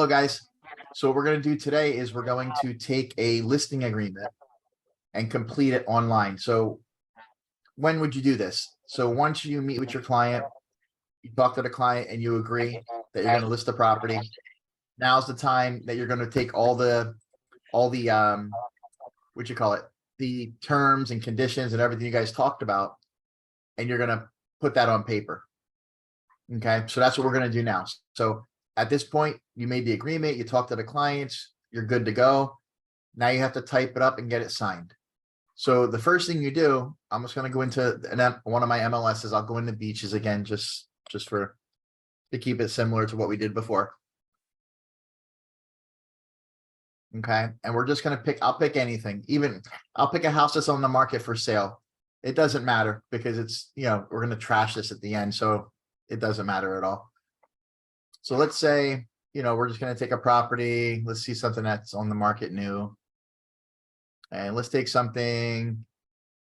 Hello, guys. So what we're going to do today is we're going to take a listing agreement and complete it online. So when would you do this? So once you meet with your client, you talk to the client and you agree that you're going to list the property. Now's the time that you're going to take all the what you call it, the terms and conditions and everything you guys talked about, and you're going to put that on paper. Okay, so that's what we're going to do now. So at this point, you made the agreement, you talk to the clients, you're good to go. Now you have to type it up and get it signed. So the first thing you do, I'm just going to go into one of my MLSs. I'll go into beaches again, just to keep it similar to what we did before. Okay, and we're just going to I'll pick anything. I'll pick a house that's on the market for sale. It doesn't matter because it's, we're going to trash this at the end. So it doesn't matter at all. So let's say, we're just going to take a property. Let's see something that's on the market new. And let's take something,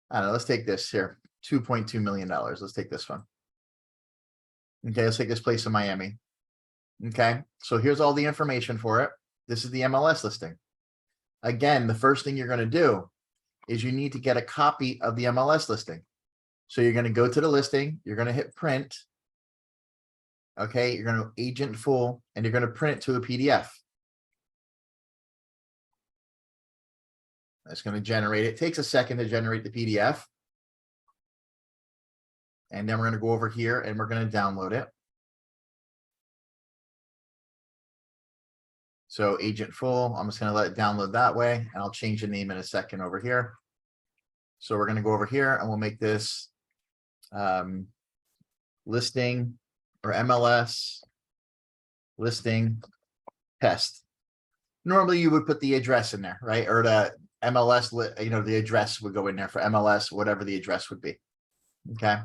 I don't know, let's take this here, $2.2 million. Let's take this one. Okay, let's take this place in Miami. Okay, so here's all the information for it. This is the MLS listing. Again, the first thing you're going to do is you need to get a copy of the MLS listing. So you're going to go to the listing, you're going to hit print. Okay, you're going to agent full and you're going to print it to a PDF. That's going to generate it. It takes a second to generate the PDF. And then we're going to go over here and we're going to download it. So agent full, I'm just going to let it download that way. And I'll change the name in a second over here. So we're going to go over here and we'll make this listing or MLS listing test. Normally you would put the address in there, right? Or the MLS, the address would go in there for MLS, whatever the address would be. Okay. Now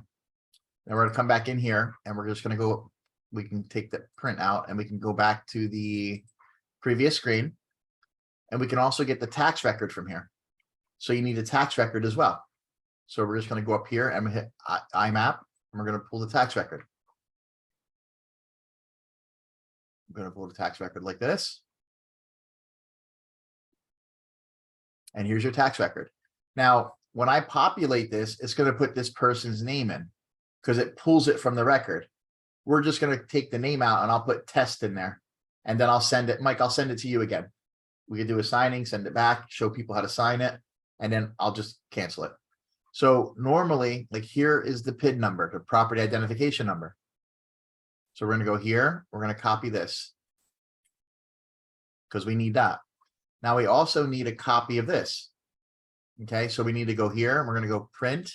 we're going to come back in here and we're just going to go, we can take the print out and we can go back to the previous screen. And we can also get the tax record from here. So you need a tax record as well. So we're just going to go up here and we hit IMAP and we're going to pull the tax record. I'm going to pull the tax record like this. And here's your tax record. Now, when I populate this, it's going to put this person's name in because it pulls it from the record. We're just going to take the name out and I'll put test in there. And then I'll send it. Mike, I'll send it to you again. We can do a signing, send it back, show people how to sign it, and then I'll just cancel it. So normally, like here is the PID number, the property identification number. So we're going to go here. We're going to copy this because we need that. Now we also need a copy of this. Okay, so we need to go here and we're going to go print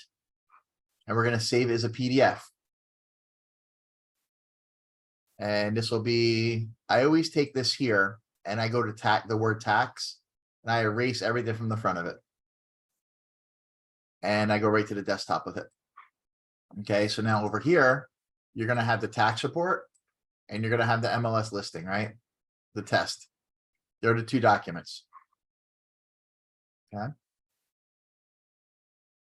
and we're going to save it as a PDF. And this will be, I always take this here and I go to the word tax and I erase everything from the front of it. And I go right to the desktop with it. Okay, so now over here, you're going to have the tax report and you're going to have the MLS listing, right? The test. They're the two documents. Okay.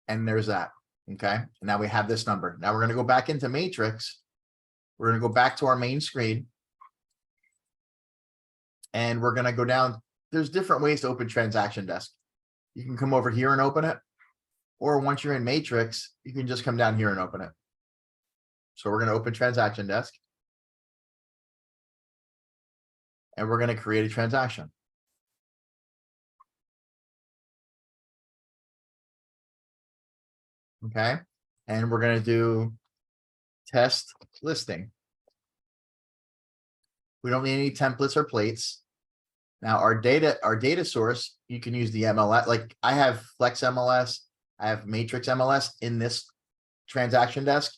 And there's that. Okay. Now we have this number. Now we're going to go back into Matrix. We're going to go back to our main screen. And we're going to go down. There's different ways to open Transaction Desk. You can come over here and open it. Or once you're in Matrix, you can just come down here and open it. So we're going to open Transaction Desk. And we're going to create a transaction. Okay. And we're going to do test listing. We don't need any templates or plates. Now our data source, you can use the MLS. Like I have Flex MLS, I have Matrix MLS in this transaction desk.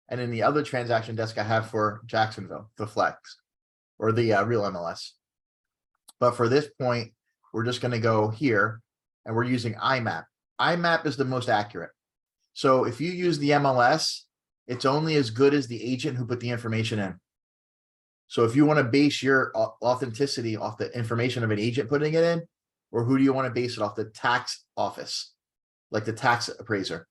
And in the other transaction desk I have for Jacksonville, the Flex or the real MLS. But for this point, we're just going to go here and we're using IMAP. IMAP is the most accurate. So if you use the MLS, it's only as good as the agent who put the information in. So if you want to base your authenticity off the information of an agent putting it in, or who do you want to base it off? The tax office, like the tax appraiser.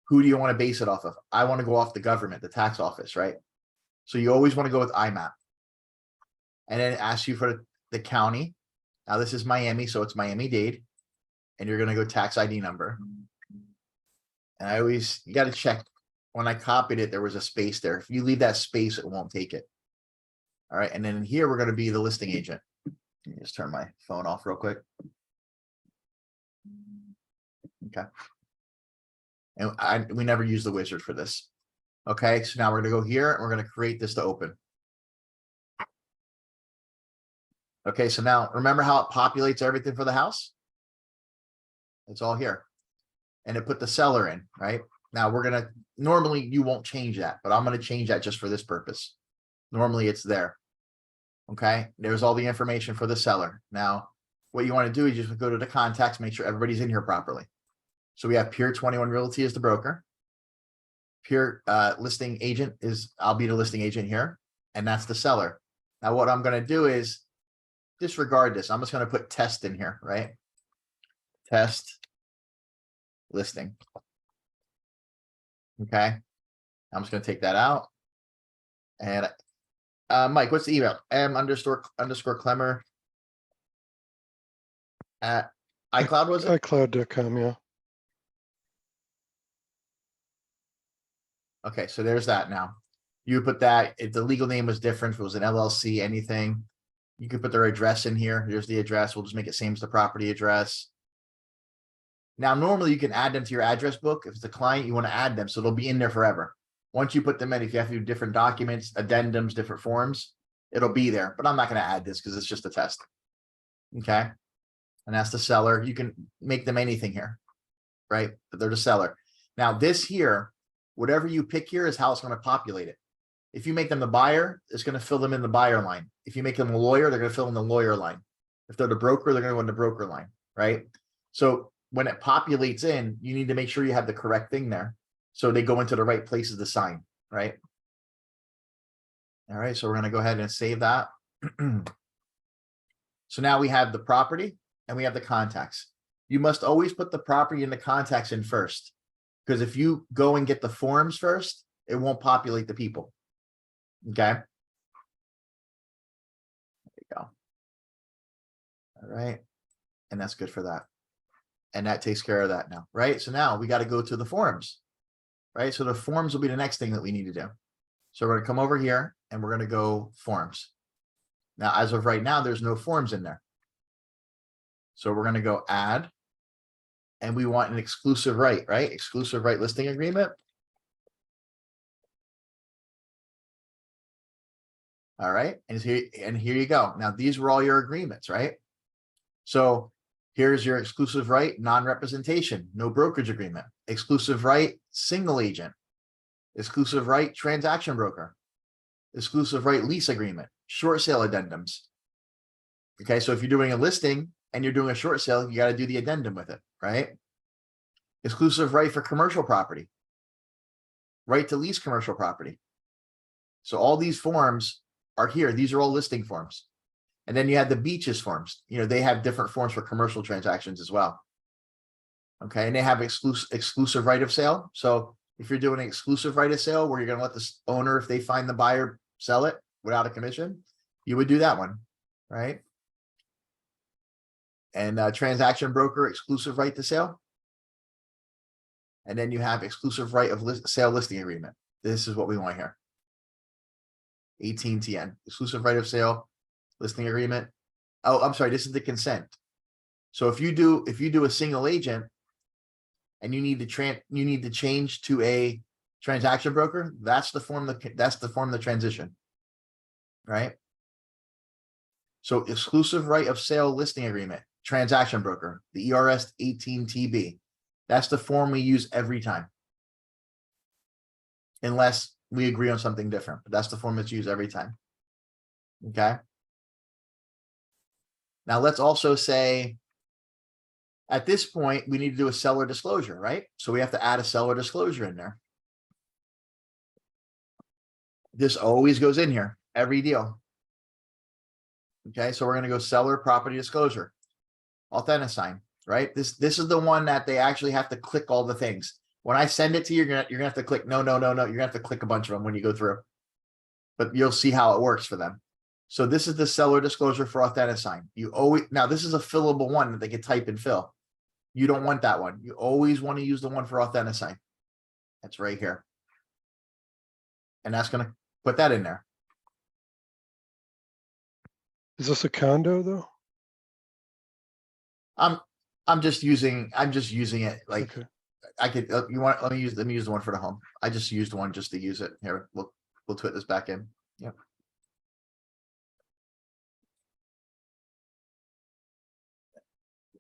Who do you want to base it off of? I want to go off the government, the tax office, right? So you always want to go with IMAP. And then it asks you for the county. Now this is Miami, so it's Miami-Dade. And you're gonna go tax ID number. And I always, you gotta check. When I copied it, there was a space there. If you leave that space, it won't take it. All right, and then here we're gonna be the listing agent. Let me just turn my phone off real quick. Okay. And we never use the wizard for this. Okay, so now we're gonna go here and we're gonna create this to open. Okay, so now remember how it populates everything for the house? It's all here. And it put the seller in, right? Now we're gonna, normally you won't change that, but I'm gonna change that just for this purpose. Normally it's there. Okay, there's all the information for the seller. Now, what you want to do is just go to the contacts, make sure everybody's in here properly. So we have Pier 21 Realty as the broker. Pier listing agent is, I'll be the listing agent here, and that's the seller. Now what I'm gonna do is disregard this. I'm just gonna put test in here, right? Test listing. Okay, I'm just gonna take that out. And Mike, what's the email? M_Clemmer at iCloud, was it? iCloud.com, yeah. Okay, so there's that now. You put that, if the legal name was different, if it was an LLC, anything, you could put their address in here. Here's the address. We'll just make it same as the property address. Now, normally you can add them to your address book. If it's a client, you want to add them, so they'll be in there forever. Once you put them in, if you have to do different documents, addendums, different forms, it'll be there, but I'm not going to add this because it's just a test. Okay. And that's the seller. You can make them anything here, right? But they're the seller. Now this here, whatever you pick here is how it's going to populate it. If you make them the buyer, it's going to fill them in the buyer line. If you make them a lawyer, they're going to fill in the lawyer line. If they're the broker, they're going to go in the broker line, right? So when it populates in, you need to make sure you have the correct thing there. So they go into the right places to sign, right? All right, so we're going to go ahead and save that. So now we have the property and we have the contacts. You must always put the property and the contacts in first, because if you go and get the forms first, it won't populate the people. Okay. There you go. All right. And that's good for that. And that takes care of that now, right? So now we got to go to the forms, right? So the forms will be the next thing that we need to do. So we're going to come over here and we're going to go forms. Now, as of right now, there's no forms in there. So we're going to go add, and we want an exclusive right, right? Exclusive right listing agreement. All right. And here you go. Now, these were all your agreements, right? So here's your exclusive right, non-representation, no brokerage agreement, exclusive right, single agent, exclusive right, transaction broker, exclusive right, lease agreement, short sale addendums. Okay. So if you're doing a listing and you're doing a short sale, you got to do the addendum with it, right? Exclusive right for commercial property, right to lease commercial property. So all these forms are here. These are all listing forms. And then you have the beaches forms. You know, they have different forms for commercial transactions as well. Okay. And they have exclusive right of sale. So if you're doing an exclusive right of sale where you're going to let the owner, if they find the buyer, sell it without a commission, you would do that one, right? And transaction broker, exclusive right to sale. And then you have exclusive right of sale listing agreement. This is what we want here. 18TN, exclusive right of sale listing agreement. Oh, I'm sorry, this is the consent. So if you do a single agent and you need to change to a transaction broker, that's the form the transition, right? So exclusive right of sale listing agreement, transaction broker, the ERS 18TB. That's the form we use every time. Unless we agree on something different, but that's the form that's used every time. Okay. Now let's also say at this point, we need to do a seller disclosure, right? So we have to add a seller disclosure in there. This always goes in here, every deal. Okay, so we're going to go seller property disclosure, authenticign, right? This is the one that they actually have to click all the things. When I send it to you, you're gonna have to click no. You're gonna have to click a bunch of them when you go through, but you'll see how it works for them. So this is the seller disclosure for authenticing. You always, now this is a fillable one that they can type and fill. You don't want that one. You always want to use the one for authenticing. That's right here. And that's going to put that in there. Is this a condo though? I'm just using it like Okay. I could, you want, let me use the one for the home. I just used one just to use it. Here, we'll put this back in. Yep.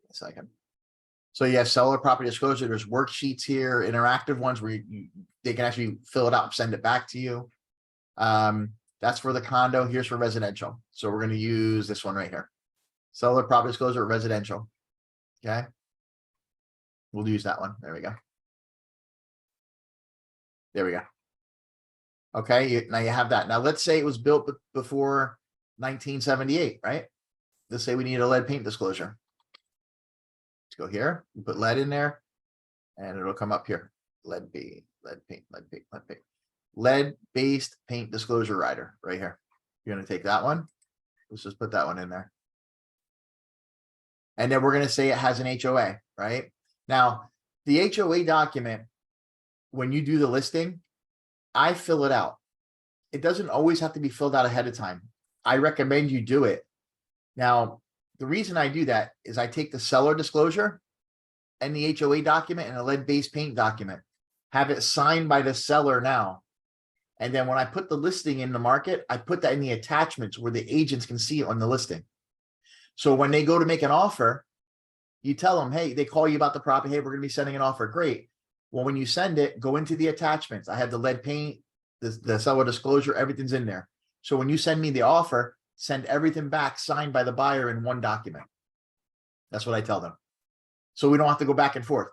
A second. So yeah, seller property disclosure, there's worksheets here, interactive ones where they can actually fill it out and send it back to you. That's for the condo. Here's for residential. So we're going to use this one right here. Seller property disclosure residential. Okay. We'll use that one. There we go. There we go. Okay, now you have that. Now let's say it was built before 1978, right? Let's say we need a lead paint disclosure. Let's go here, we put lead in there, and it'll come up here. Lead paint. Lead-based paint disclosure rider, right here. You're gonna take that one. Let's just put that one in there. And then we're gonna say it has an HOA, right? Now, the HOA document, when you do the listing, I fill it out. It doesn't always have to be filled out ahead of time. I recommend you do it. Now, the reason I do that is I take the seller disclosure and the HOA document and a lead-based paint document, have it signed by the seller now. And then when I put the listing in the market, I put that in the attachments where the agents can see it on the listing. So when they go to make an offer, you tell them, hey, they call you about the property. Hey, we're going to be sending an offer. Great. Well, when you send it, go into the attachments. I have the lead paint, the seller disclosure, everything's in there. So when you send me the offer, send everything back signed by the buyer in one document. That's what I tell them. So we don't have to go back and forth.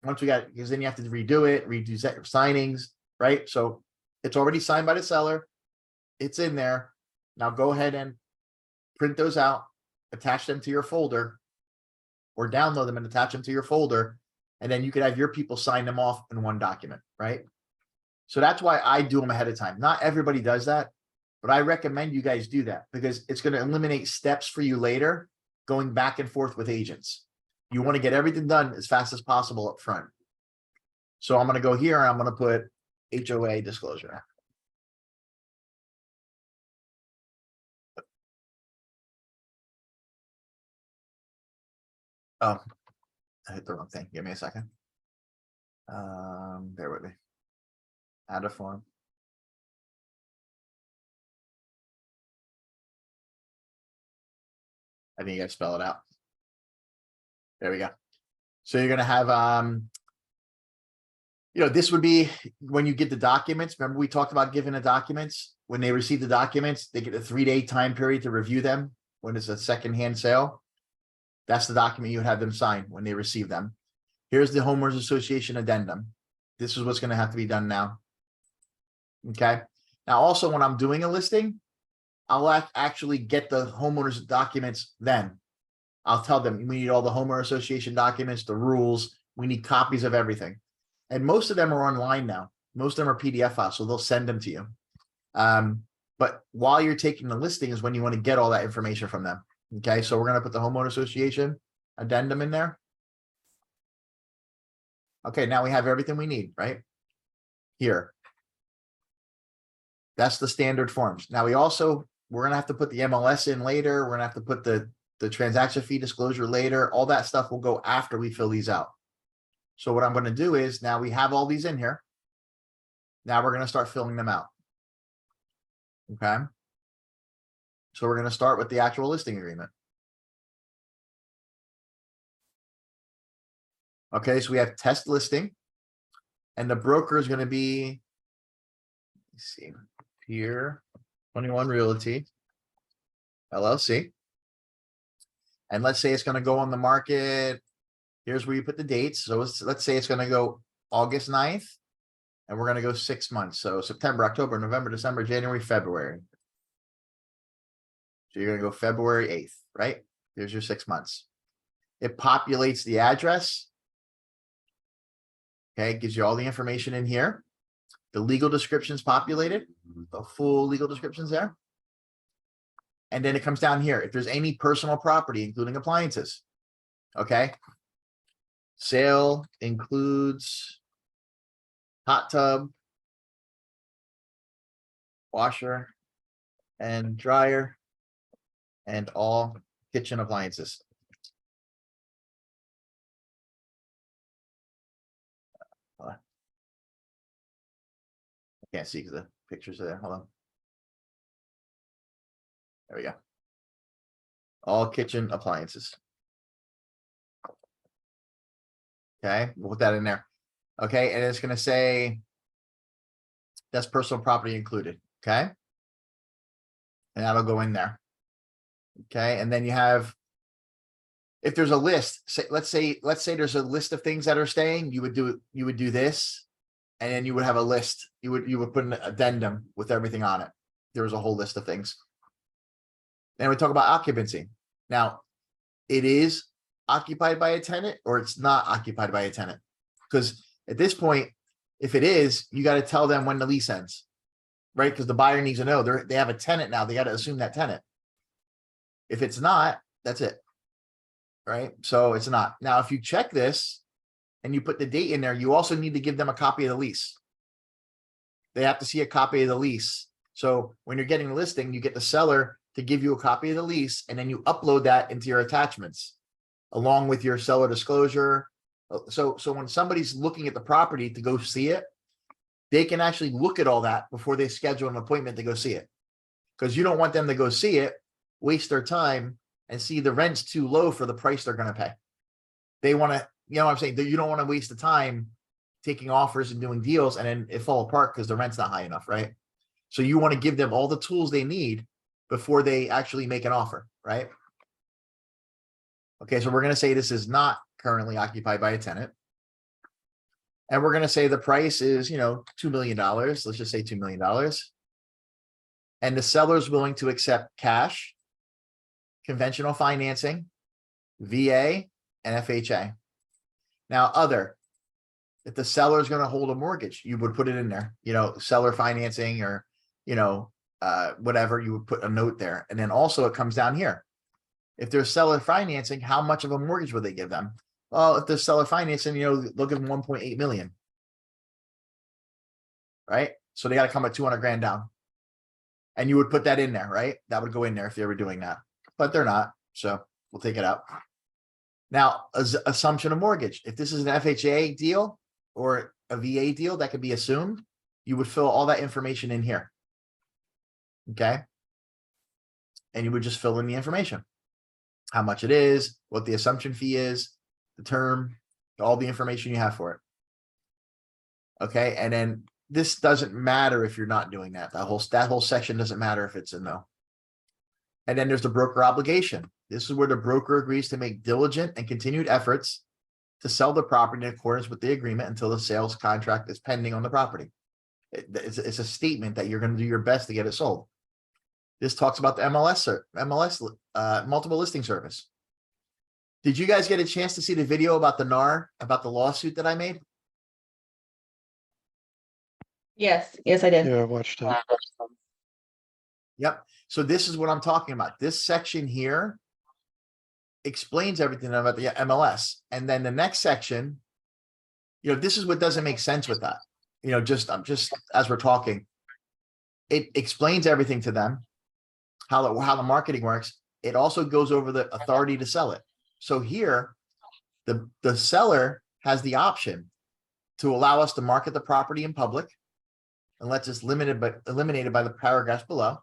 Once we got, because then you have to redo it, redo signings, right? So it's already signed by the seller. It's in there. Now go ahead and print those out, attach them to your folder, or download them and attach them to your folder. And then you could have your people sign them off in one document, right? So that's why I do them ahead of time. Not everybody does that, but I recommend you guys do that because it's going to eliminate steps for you later going back and forth with agents. You want to get everything done as fast as possible up front. So I'm going to go here and I'm going to put HOA disclosure. Oh, I hit the wrong thing. Give me a second. Bear with me. Add a form. I think you gotta spell it out. There we go. So you're gonna have, this would be when you get the documents. Remember we talked about giving the documents. When they receive the documents, they get a 3-day time period to review them. When it's a secondhand sale, that's the document you would have them sign when they receive them. Here's the homeowners association addendum. This is what's going to have to be done now. Okay. Now, also when I'm doing a listing, I'll actually get the homeowners documents. Then I'll tell them we need all the homeowner association documents, the rules. We need copies of everything. And most of them are online now. Most of them are PDF files, so they'll send them to you. But while you're taking the listing is when you want to get all that information from them. Okay, so we're going to put the homeowner association addendum in there. Okay, now we have everything we need, right? Here. That's the standard forms. Now we're going to have to put the MLS in later. We're going to have to put the transaction fee disclosure later. All that stuff will go after we fill these out. So what I'm going to do is now we have all these in here. Now we're going to start filling them out. Okay. So we're going to start with the actual listing agreement. Okay, so we have test listing. And the broker is going to be, let's see, Pier 21 Realty, LLC. And let's say it's going to go on the market. Here's where you put the dates. So let's say it's going to go August 9th. And we're going to go 6 months. So September, October, November, December, January, February. So you're going to go February 8th, right? There's your 6 months. It populates the address. Okay, it gives you all the information in here. The legal description's populated. The full legal description's there. And then it comes down here. If there's any personal property, including appliances. Okay. Sale includes hot tub, washer and dryer, and all kitchen appliances. I can't see because the pictures are there. Hold on. There we go. All kitchen appliances. Okay, we'll put that in there. Okay, and it's gonna say that's personal property included, okay? And that'll go in there. Okay, and then you have, if there's a list, say, let's say there's a list of things that are staying, you would do this. And then you would have a list, you would put an addendum with everything on it. There was a whole list of things. Then we talk about occupancy. Now, it is occupied by a tenant or it's not occupied by a tenant. Because at this point, if it is, you got to tell them when the lease ends, right? Because the buyer needs to know they have a tenant now. They got to assume that tenant. If it's not, that's it, right? So it's not. Now, if you check this and you put the date in there, you also need to give them a copy of the lease. They have to see a copy of the lease. So when you're getting a listing, you get the seller to give you a copy of the lease, and then you upload that into your attachments along with your seller disclosure. So when somebody's looking at the property to go see it, they can actually look at all that before they schedule an appointment to go see it. Because you don't want them to go see it, waste their time, and see the rent's too low for the price they're going to pay. They want to, you know what I'm saying? You don't want to waste the time taking offers and doing deals and then it fall apart because the rent's not high enough, right? So you want to give them all the tools they need before they actually make an offer, right? Okay, so we're going to say this is not currently occupied by a tenant. And we're going to say the price is, $2 million. Let's just say $2 million. And the seller is willing to accept cash, conventional financing, VA, and FHA. Now, if the seller is going to hold a mortgage, you would put it in there, seller financing or, whatever, you would put a note there. And then also it comes down here. If there's seller financing, how much of a mortgage would they give them? Well, if there's seller financing, they'll give them 1.8 million. Right? So they got to come at 200 grand down. And you would put that in there, right? That would go in there if they were doing that, but they're not. So we'll take it out. Now, assumption of mortgage. If this is an FHA deal or a VA deal that could be assumed, you would fill all that information in here. Okay. And you would just fill in the information. How much it is, what the assumption fee is, the term, all the information you have for it. Okay. And then this doesn't matter if you're not doing that. That whole section doesn't matter if it's a no. And then there's the broker obligation. This is where the broker agrees to make diligent and continued efforts to sell the property in accordance with the agreement until the sales contract is pending on the property. It's a statement that you're going to do your best to get it sold. This talks about the MLS multiple listing service. Did you guys get a chance to see the video about the NAR, about the lawsuit that I made? Yes, I did. Yeah, I watched it. Yep. So this is what I'm talking about. This section here explains everything about the MLS. And then the next section, this is what doesn't make sense with that. Just as we're talking, it explains everything to them, how the marketing works. It also goes over the authority to sell it. So here, the seller has the option to allow us to market the property in public, unless it's eliminated by the paragraphs below.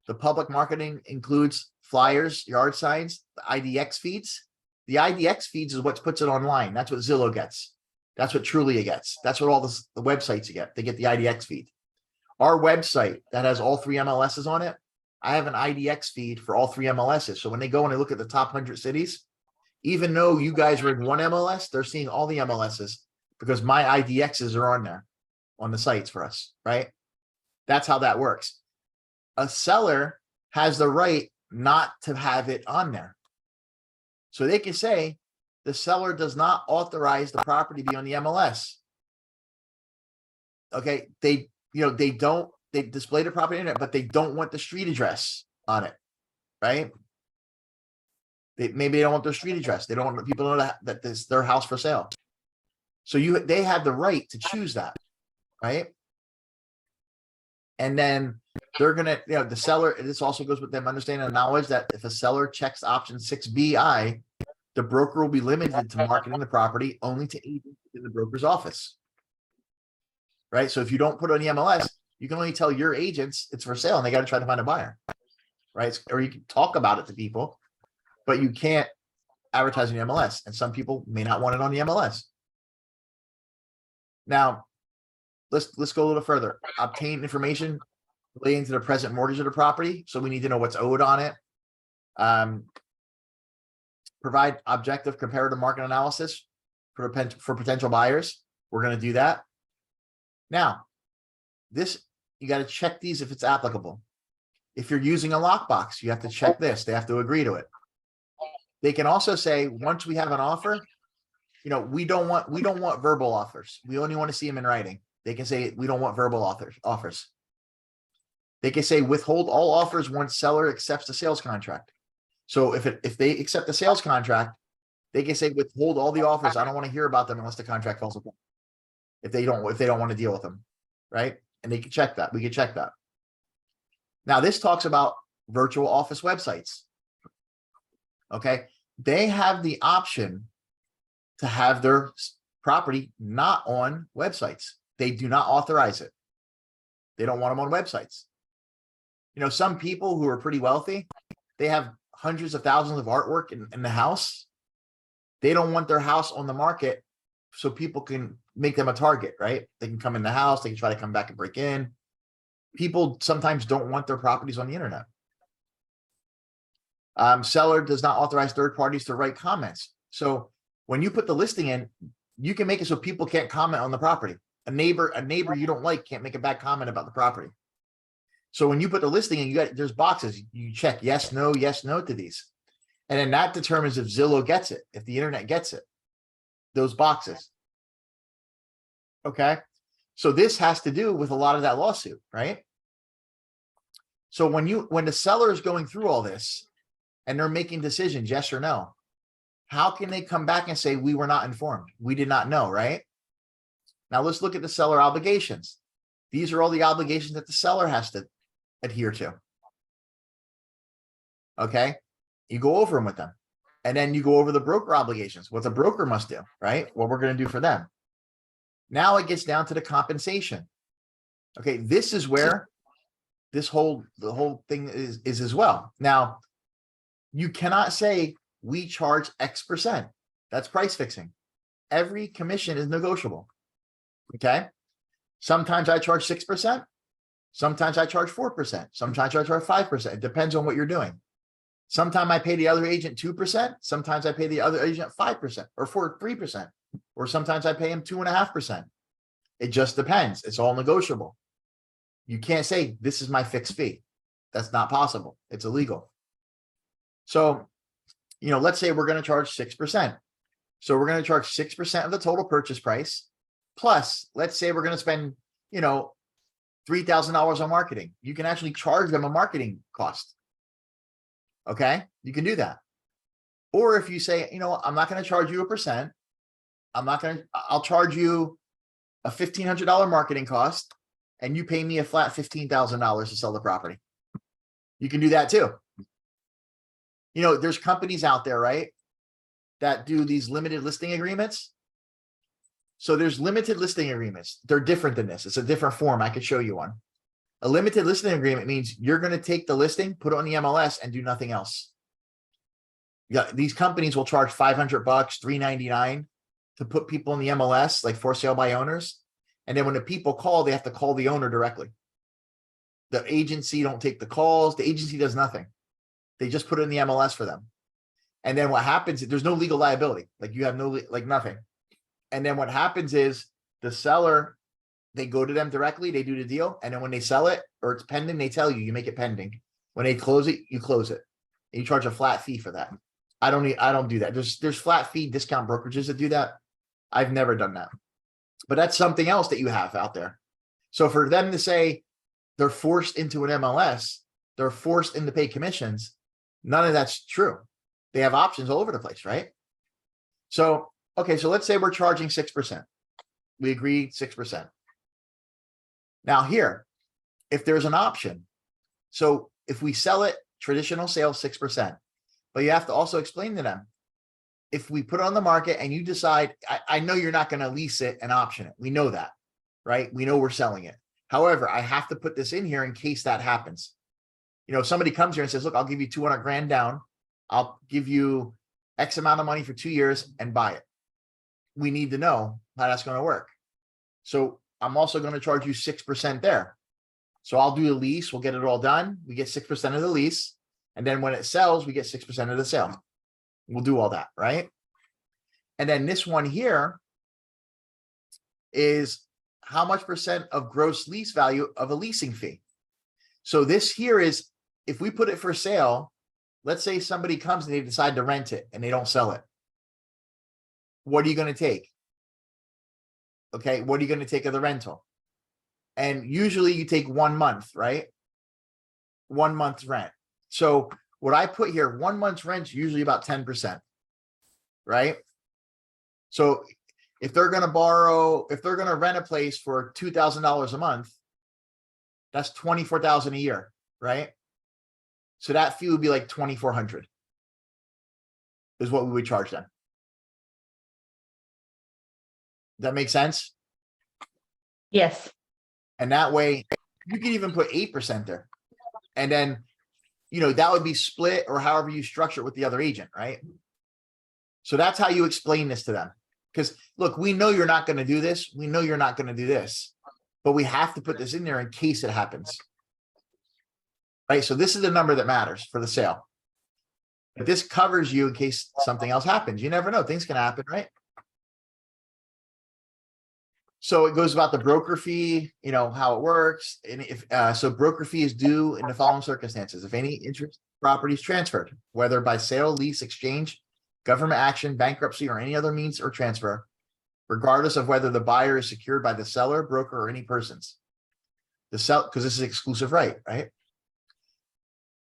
The public marketing includes flyers, yard signs, the IDX feeds. The IDX feeds is what puts it online. That's what Zillow gets. That's what Trulia gets. That's what all the websites you get. They get the IDX feed. Our website that has all 3 MLSs on it, I have an IDX feed for all 3 MLSs. So when they go and they look at the top 100 cities, even though you guys are in one MLS, they're seeing all the MLSs because my IDXs are on there on the sites for us, right? That's how that works. A seller has the right not to have it on there. So they can say the seller does not authorize the property to be on the MLS. Okay, they display the property in it, but they don't want the street address. on it, right? Maybe they don't want their street address. They don't want people to know that this is their house for sale. So they have the right to choose that, right? And then they're gonna, the seller, this also goes with them understanding the knowledge that if a seller checks option 6BI, the broker will be limited to marketing the property only to agents in the broker's office. Right? So if you don't put it on the MLS, you can only tell your agents it's for sale and they got to try to find a buyer. Right? Or you can talk about it to people, but you can't advertise on the MLS. And some people may not want it on the MLS. Now, let's go a little further. Obtain information relating to the present mortgage of the property. So we need to know what's owed on it. Provide objective comparative market analysis for potential buyers. We're going to do that. Now, you got to check these if it's applicable. If you're using a lockbox, you have to check this. They have to agree to it. They can also say, once we have an offer, we don't want verbal offers. We only want to see them in writing. They can say, we don't want verbal offers. They can say, withhold all offers once seller accepts the sales contract. So if they accept the sales contract, they can say, withhold all the offers. I don't want to hear about them unless the contract falls apart. If they don't want to deal with them, right? And they can check that. We can check that. Now, this talks about virtual office websites. Okay. They have the option to have their property not on websites. They do not authorize it. They don't want them on websites. Some people who are pretty wealthy, they have hundreds of thousands of artwork in the house. They don't want their house on the market so people can make them a target, right? They can come in the house. They can try to come back and break in. People sometimes don't want their properties on the internet. Seller does not authorize third parties to write comments. So when you put the listing in, you can make it so people can't comment on the property. A neighbor you don't like can't make a bad comment about the property. So when you put the listing in, there's boxes. You check yes, no to these. And then that determines if Zillow gets it, if the internet gets it, those boxes. Okay. So this has to do with a lot of that lawsuit, right? So when the seller is going through all this and they're making decisions, yes or no, how can they come back and say, we were not informed? We did not know, right? Now let's look at the seller obligations. These are all the obligations that the seller has to adhere to. Okay. You go over them with them. And then you go over the broker obligations, what the broker must do, right? What we're going to do for them. Now it gets down to the compensation. Okay. This is where the whole thing is as well. Now, you cannot say we charge X%. That's price fixing. Every commission is negotiable. Okay. Sometimes I charge 6%. Sometimes I charge 4%. Sometimes I charge 5%. It depends on what you're doing. Sometimes I pay the other agent 2%. Sometimes I pay the other agent 5% or 3%. Or sometimes I pay him 2.5%. It just depends. It's all negotiable. You can't say this is my fixed fee. That's not possible. It's illegal. So, let's say we're going to charge 6%. So we're going to charge 6% of the total purchase price. Plus, let's say we're going to spend, $3,000 on marketing. You can actually charge them a marketing cost. Okay. You can do that. Or if you say, I'm not going to charge you 1%. I'll charge you a $1,500 marketing cost and you pay me a flat $15,000 to sell the property. You can do that too. There's companies out there, right, that do these limited listing agreements. So there's limited listing agreements. They're different than this. It's a different form. I could show you one. A limited listing agreement means you're going to take the listing, put it on the MLS and do nothing else. Yeah, these companies will charge $500, $399 to put people in the MLS, like for sale by owners. And then when the people call, they have to call the owner directly. The agency don't take the calls. The agency does nothing. They just put it in the MLS for them. And then what happens is there's no legal liability. Like you have nothing. And then what happens is the seller, they go to them directly, they do the deal. And then when they sell it or it's pending, they tell you, you make it pending. When they close it, you close it. And you charge a flat fee for that. I don't do that. There's flat fee discount brokerages that do that. I've never done that. But that's something else that you have out there. So for them to say they're forced into an MLS, they're forced into pay commissions. None of that's true. They have options all over the place, right? So, okay, so let's say we're charging 6%. We agree 6%. Now here, if there's an option, so if we sell it, traditional sale 6%, but you have to also explain to them, if we put it on the market and you decide, I know you're not going to lease it and option it. We know that, right? We know we're selling it. However, I have to put this in here in case that happens. You know, if somebody comes here and says, look, I'll give you 200 grand down. I'll give you X amount of money for 2 years and buy it. We need to know how that's going to work. So I'm also going to charge you 6% there. So I'll do a lease. We'll get it all done. We get 6% of the lease. And then when it sells, we get 6% of the sale. We'll do all that, right? And then this one here is how much percent of gross lease value of a leasing fee. So this here is, if we put it for sale, let's say somebody comes and they decide to rent it and they don't sell it. What are you going to take? Okay, what are you going to take of the rental? And usually you take 1 month, right? 1 month's rent. So what I put here, 1 month's rent is usually about 10%, right? So if they're going to borrow, if they're going to rent a place for $2,000 a month, that's $24,000 a year, right? So that fee would be like $2,400 is what we would charge them. Does that make sense? Yes. And that way you can even put 8% there. And then, you know, that would be split or however you structure it with the other agent, right? So that's how you explain this to them. Because look, we know you're not going to do this. We know you're not going to do this, but we have to put this in there in case it happens. Right? So this is the number that matters for the sale. But this covers you in case something else happens. You never know. Things can happen, right? So it goes about the broker fee, you know, how it works. And if so broker fee is due in the following circumstances. If any interest property is transferred, whether by sale, lease, exchange, government action, bankruptcy, or any other means or transfer, regardless of whether the buyer is secured by the seller, broker, or any persons. The sell, because this is exclusive right?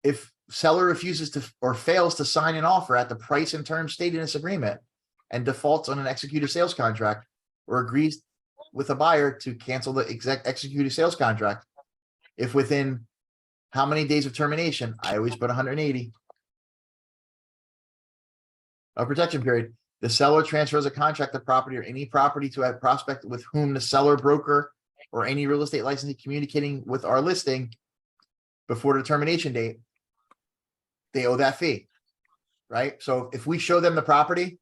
If seller refuses to or fails to sign an offer at the price and terms stated in this agreement and defaults on an executed sales contract or agrees with a buyer to cancel the executed sales contract, if within how many days of termination, I always put 180, a protection period, the seller transfers a contract of property or any property to a prospect with whom the seller, broker, or any real estate licensee communicating with our listing before the termination date, they owe that fee, right? So if we show them the property,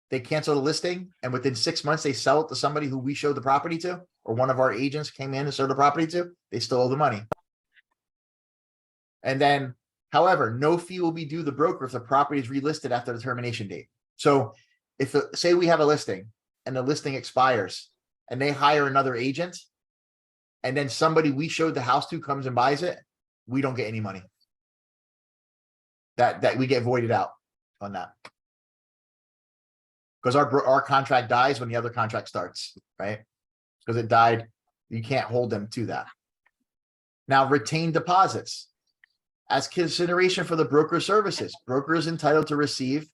they cancel the listing, and within 6 months, they sell it to somebody who we showed the property to, or one of our agents came in and sold the property to, they still owe the money. And then, however, no fee will be due the broker if the property is relisted after the termination date. So if, say we have a listing and the listing expires and they hire another agent, and then somebody we showed the house to comes and buys it, we don't get any money. That we get voided out on that. Because our contract dies when the other contract starts, right? Because it died, you can't hold them to that. Now, retained deposits. As consideration for the broker services, broker is entitled to receive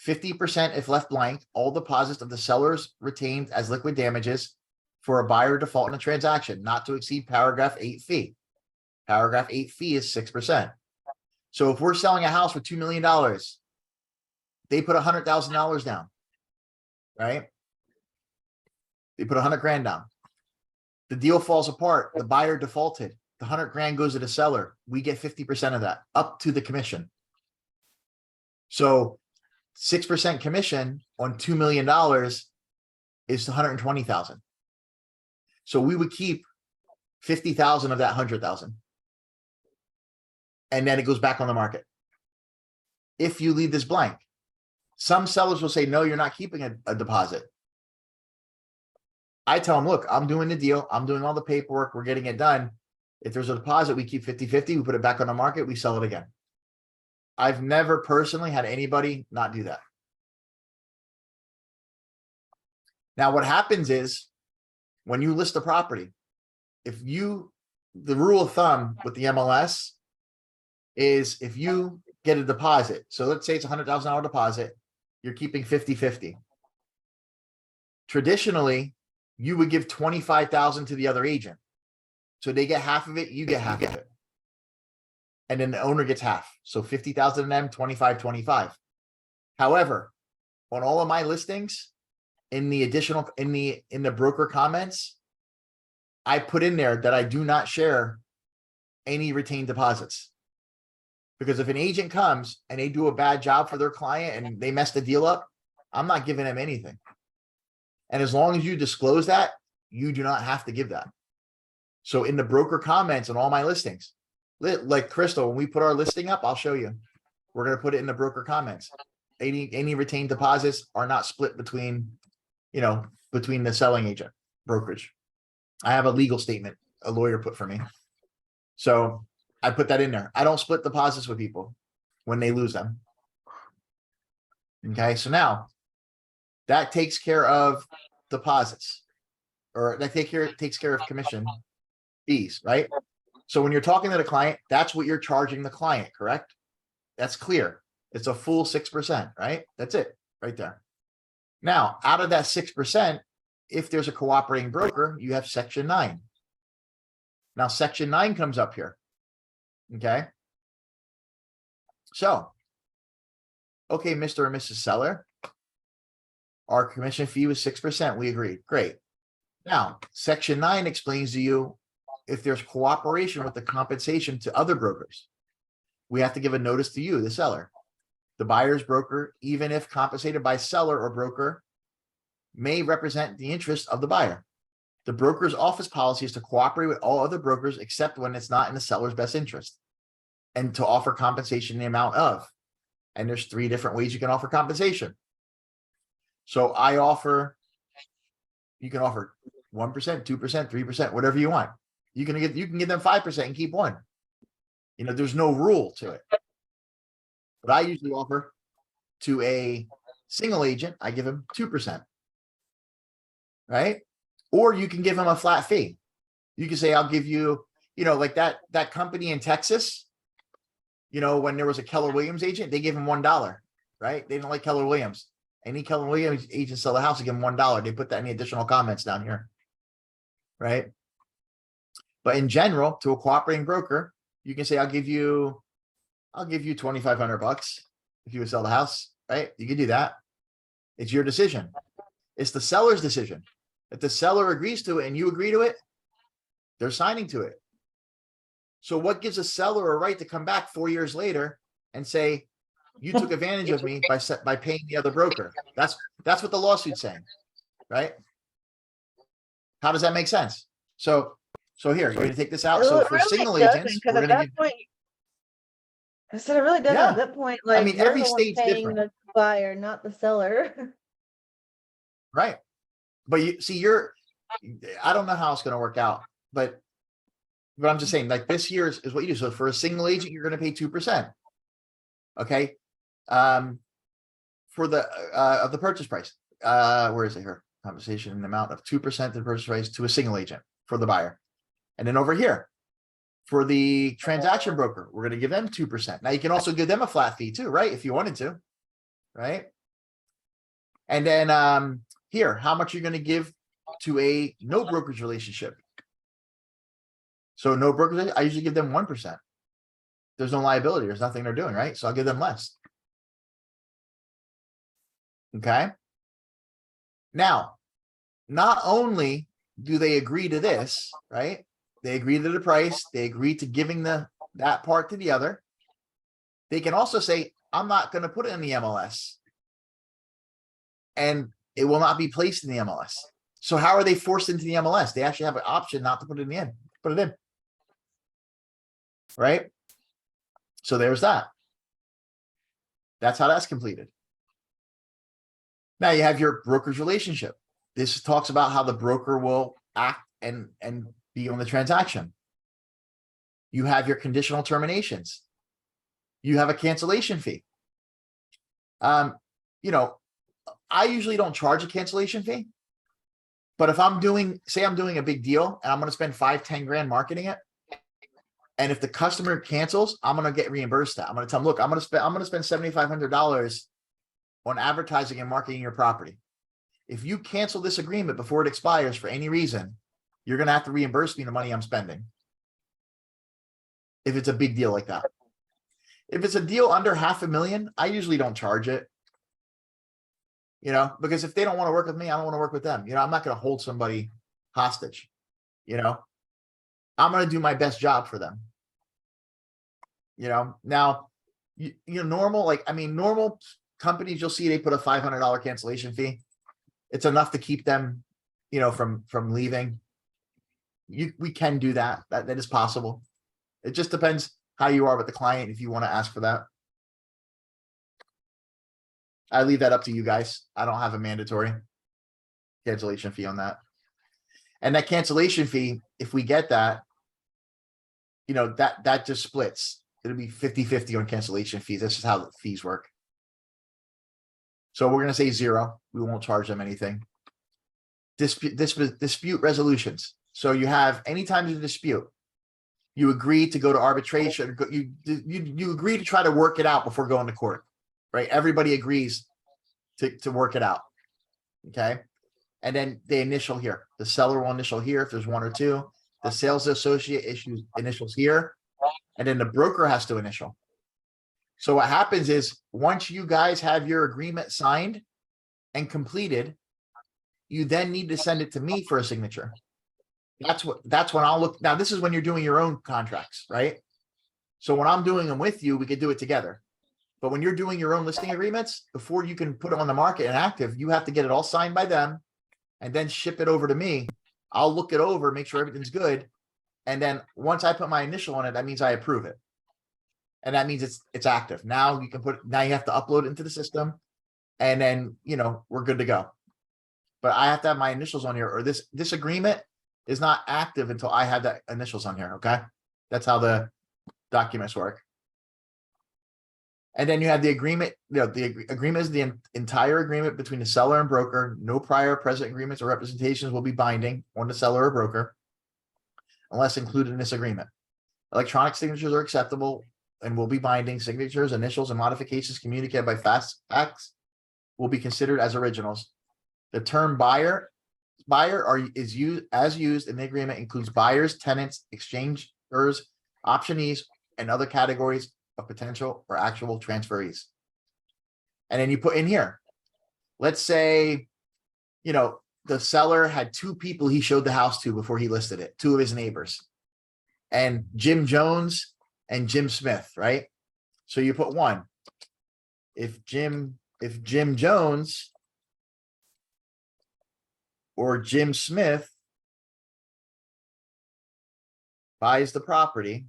50% if left blank, all deposits of the sellers retained as liquid damages for a buyer default in a transaction, not to exceed paragraph 8 fee. Paragraph 8 fee is 6%. So if we're selling a house for $2 million, they put $100,000 down, right? They put 100 grand down. The deal falls apart. The buyer defaulted. The 100 grand goes to the seller. We get 50% of that up to the commission. So 6% commission on $2 million is 120,000. So we would keep 50,000 of that 100,000. And then it goes back on the market. If you leave this blank, some sellers will say, no, you're not keeping a deposit. I tell them, look, I'm doing the deal. I'm doing all the paperwork. We're getting it done. If there's a deposit, we keep 50-50. We put it back on the market. We sell it again. I've never personally had anybody not do that. Now, what happens is when you list a property, the rule of thumb with the MLS is if you get a deposit. So let's say it's $100,000 deposit, you're keeping 50-50. Traditionally, you would give 25,000 to the other agent. So they get half of it, you get half of it. And then the owner gets half. So 50,000 of them, 25. However, on all of my listings, in the additional, in the broker comments, I put in there that I do not share any retained deposits. Because if an agent comes and they do a bad job for their client and they mess the deal up, I'm not giving them anything. And as long as you disclose that, you do not have to give that. So in the broker comments on all my listings, like Crystal, when we put our listing up, I'll show you. We're going to put it in the broker comments. Any retained deposits are not split between, between the selling agent brokerage. I have a legal statement a lawyer put for me. So I put that in there. I don't split deposits with people when they lose them. Okay, so now that takes care of deposits, or that takes care of commission fees, right? So when you're talking to the client, that's what you're charging the client, correct? That's clear. It's a full 6%, right? That's it right there. Now, out of that 6%, if there's a cooperating broker, you have section 9. Now, section 9 comes up here. Okay. So, okay, Mr. and Mrs. Seller, our commission fee was 6%. We agreed. Great. Now, section 9 explains to you if there's cooperation with the compensation to other brokers, we have to give a notice to you, the seller. The buyer's broker, even if compensated by seller or broker, may represent the interest of the buyer. The broker's office policy is to cooperate with all other brokers except when it's not in the seller's best interest, and to offer compensation in the amount of. And there's 3 different ways you can offer compensation. So you can offer 1%, 2%, 3%, whatever you want. You can give them 5% and keep 1. There's no rule to it. But I usually offer to a single agent, I give him 2%. Right? Or you can give them a flat fee. You can say, I'll give you, like that company in Texas, when there was a Keller Williams agent, they gave him $1, right? They didn't like Keller Williams. Any Keller Williams agent sell the house, they give them $1. They put that in the additional comments down here. Right? But in general, to a cooperating broker, you can say, I'll give you $2,500 if you would sell the house, right? You can do that. It's your decision. It's the seller's decision. If the seller agrees to it and you agree to it, they're signing to it. So what gives a seller a right to come back 4 years later and say, you took advantage of me by paying the other broker? That's what the lawsuit's saying, right? How does that make sense? So here, you're going to take this out. So for single agents, we're going to give. I said it really doesn't Yeah. at that point. Like, mean, you're every the one state's paying different. the buyer, not the seller. Right. But you see, I don't know how it's going to work out, but I'm just saying, like, this here is what you do. So for a single agent, you're going to pay 2%. Okay. For of the purchase price, where is it here? Compensation in the amount of 2% of the purchase price to a single agent for the buyer. And then over here, for the transaction broker, we're going to give them 2%. Now you can also give them a flat fee too, right? If you wanted to, right? And then here, how much you're going to give to a no brokerage relationship. So no brokerage, I usually give them 1%. There's no liability. There's nothing they're doing, right? So I'll give them less. Okay. Now, not only do they agree to this, right? They agree to the price. They agree to giving that part to the other. They can also say, I'm not going to put it in the MLS. And it will not be placed in the MLS. So how are they forced into the MLS? They actually have an option not to put it in. Put it in. Right? So there's that. That's how that's completed. Now you have your broker's relationship. This talks about how the broker will act and be on the transaction. You have your conditional terminations. You have a cancellation fee. I usually don't charge a cancellation fee, but if I'm doing a big deal and I'm going to spend 5-10 grand marketing it, And if the customer cancels, I'm gonna get reimbursed that. I'm gonna tell them, look, I'm gonna spend $7,500 on advertising and marketing your property. If you cancel this agreement before it expires for any reason, you're gonna have to reimburse me the money I'm spending. If it's a big deal like that. If it's a deal under $500,000, I usually don't charge it. You know, because if they don't want to work with me, I don't want to work with them. You know, I'm not going to hold somebody hostage. You know, I'm going to do my best job for them. You know, now, you know, normal companies, you'll see they put a $500 cancellation fee. It's enough to keep them, you know, from leaving. We can do that. That is possible. It just depends how you are with the client, if you want to ask for that. I leave that up to you guys. I don't have a mandatory cancellation fee on that. And that cancellation fee, if we get that, you know, that just splits. It'll be 50-50 on cancellation fees. That's just how the fees work. So we're gonna say 0. We won't charge them anything. Dispute resolutions. So you have, anytime there's a dispute, you agree to go to arbitration, you agree to try to work it out before going to court. Right? Everybody agrees to work it out. Okay. And then they initial here. The seller will initial here if there's 1 or 2. The sales associate issues initials here. And then the broker has to initial. So what happens is, once you guys have your agreement signed and completed, you then need to send it to me for a signature. That's when I'll look. Now, this is when you're doing your own contracts, right? So when I'm doing them with you, we could do it together. But when you're doing your own listing agreements, before you can put them on the market and active, you have to get it all signed by them and then ship it over to me. I'll look it over, make sure everything's good. And then once I put my initial on it, that means I approve it. And that means it's active. Now you have to upload it into the system, and then, you know, we're good to go. But I have to have my initials on here, or this agreement is not active until I have that initials on here. Okay. That's how the documents work. And then you have the agreement. You know, the agreement is the entire agreement between the seller and broker. No prior present agreements or representations will be binding on the seller or broker unless included in this agreement. Electronic signatures are acceptable and will be binding. Signatures, initials, and modifications communicated by fax will be considered as originals. The term buyer is used in the agreement includes buyers, tenants, exchangers, optionees, and other categories of potential or actual transferees. And then you put in here, let's say, you know, the seller had 2 people he showed the house to before he listed it, 2 of his neighbors, and Jim Jones and Jim Smith, right? So you put 1. If Jim Jones or Jim Smith buys the property,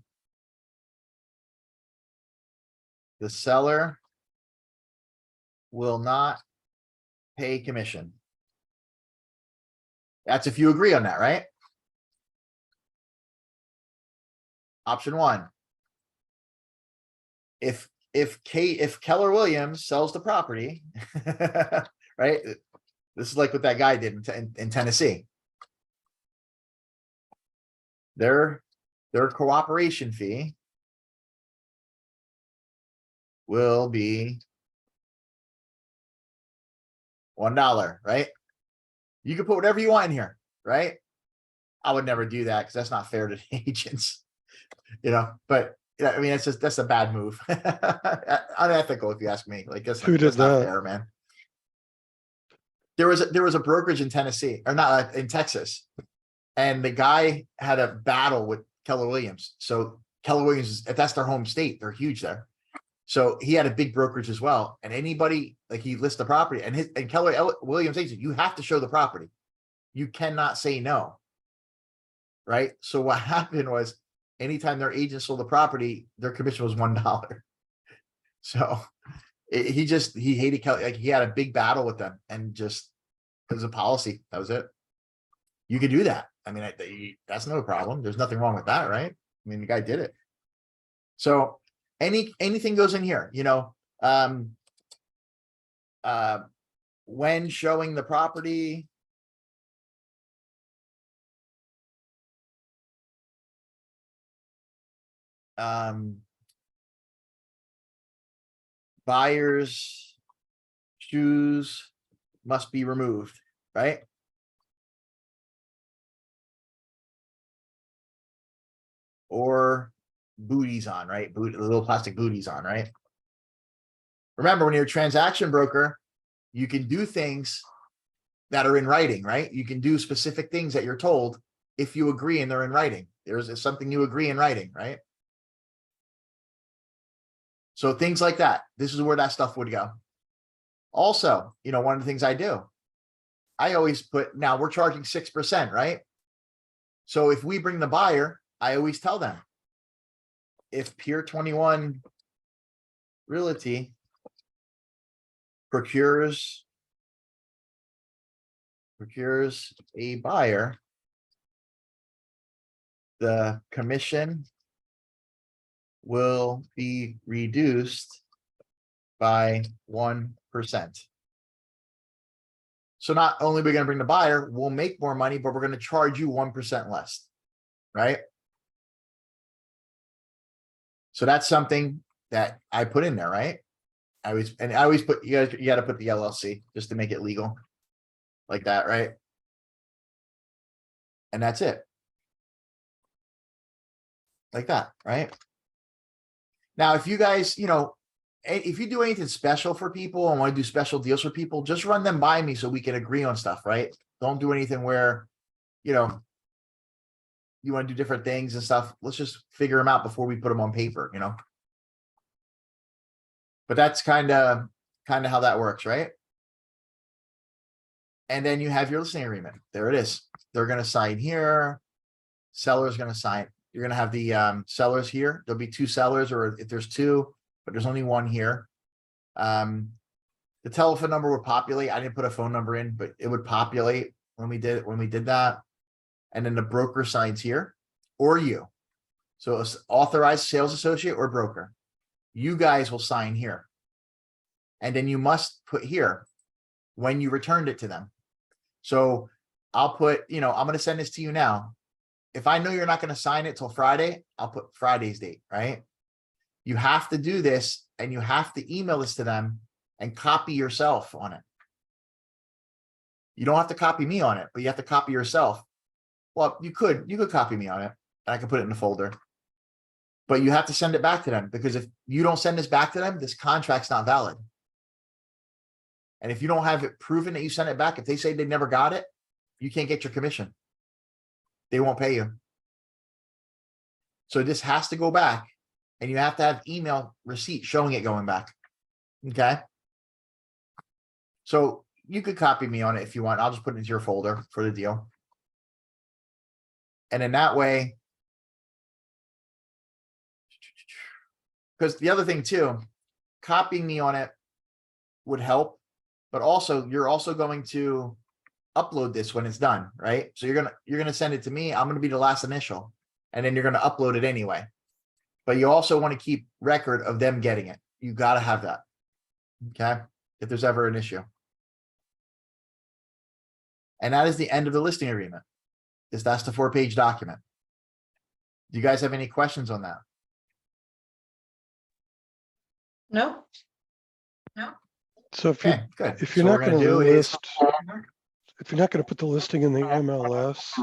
the seller will not pay commission. That's if you agree on that, right? Option 1. If Keller Williams sells the property, right? This is like what that guy did in Tennessee. Their cooperation fee will be $1, right? You can put whatever you want in here, right? I would never do that because that's not fair to the agents, you know. But yeah, I mean, that's a bad move, unethical if you ask me. Like that's Who did that's not that? fair, man. There was a brokerage in Tennessee, or not in Texas, and the guy had a battle with Keller Williams. So Keller Williams, that's their home state. They're huge there. So he had a big brokerage as well. And anybody, like, he lists the property, and Keller Williams agent, you have to show the property. You cannot say no. Right. So what happened was, anytime their agent sold the property, their commission was $1. So he hated Keller. Like, he had a big battle with them, and just, it was a policy. That was it. You could do that. I mean, that's no problem. There's nothing wrong with that, right? I mean, the guy did it. So anything goes in here, you know. When showing the property, Buyer's shoes must be removed, right? Or booties on, right? Little plastic booties on, right? Remember, when you're a transaction broker, you can do things that are in writing, right? You can do specific things that you're told if you agree and they're in writing. There's something you agree in writing, right? So things like that. This is where that stuff would go. Also, one of the things I do, I always put, now we're charging 6%, right? So if we bring the buyer, I always tell them, if Pier 21 Realty procures a buyer, the commission will be reduced by 1%. So not only are we going to bring the buyer, we'll make more money, but we're going to charge you 1% less, right? So that's something that I put in there, right? I always put, you got to put the LLC just to make it legal like that, right? And that's it. Like that, right? Now, if you guys, if you do anything special for people and want to do special deals for people, just run them by me so we can agree on stuff, right? Don't do anything where, you want to do different things and stuff. Let's just figure them out before we put them on paper, But that's kind of how that works, right? And then you have your listing agreement. There it is. They're going to sign here. Seller's going to sign. You're going to have the sellers here. There'll be two sellers, or if there's two, but there's only one here. The telephone number would populate. I didn't put a phone number in, but it would populate when we did that. And then the broker signs here, or you. So it's authorized sales associate or broker. You guys will sign here. And then you must put here when you returned it to them. So I'll put, I'm going to send this to you now. If I know you're not going to sign it till Friday, I'll put Friday's date, right? You have to do this and you have to email this to them and copy yourself on it. You don't have to copy me on it, but you have to copy yourself. Well, you could copy me on it and I can put it in the folder, but you have to send it back to them, because if you don't send this back to them, this contract's not valid. And if you don't have it proven that you sent it back, if they say they never got it, you can't get your commission. They won't pay you. So this has to go back, and you have to have email receipt showing it going back. Okay. So you could copy me on it if you want. I'll just put it into your folder for the deal. And in that way, because the other thing too, copying me on it would help, but also you're also going to upload this when it's done, right? So you're gonna send it to me. I'm gonna be the last initial, and then you're gonna upload it anyway. But you also want to keep record of them getting it. You got to have that. Okay. If there's ever an issue. And that is the end of the listing agreement. That's the 4-page document. Do you guys have any questions on that? No, So if Okay, good. if you're So not what we're going to do is- list, if you're not going to put the listing in the MLS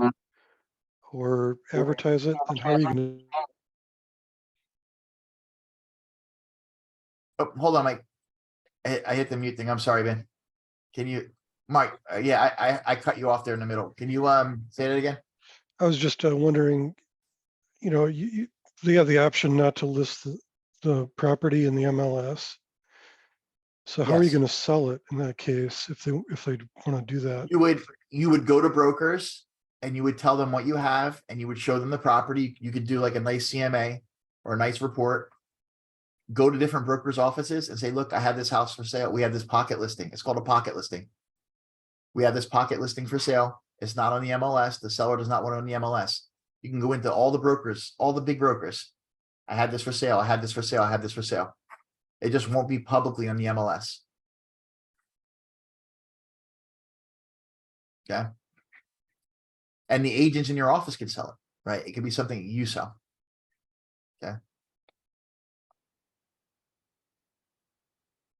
or advertise it, then how are you going to? Oh, hold on, Mike. I hit the mute thing. I'm sorry, Ben. Can you, Mike? Yeah, I cut you off there in the middle. Can you say that again? I was just wondering, you have the option not to list the property in the MLS. So how are you Yes. going to sell it in that case if they want to do that? You would go to brokers and you would tell them what you have, and you would show them the property. You could do like a nice CMA or a nice report. Go to different brokers' offices and say, look, I have this house for sale. We have this pocket listing. It's called a pocket listing. We have this pocket listing for sale. It's not on the MLS. The seller does not want it on the MLS. You can go into all the brokers, all the big brokers. I had this for sale. I had this for sale. I had this for sale. It just won't be publicly on the MLS. Okay. And the agents in your office can sell it, right? It could be something you sell. Okay.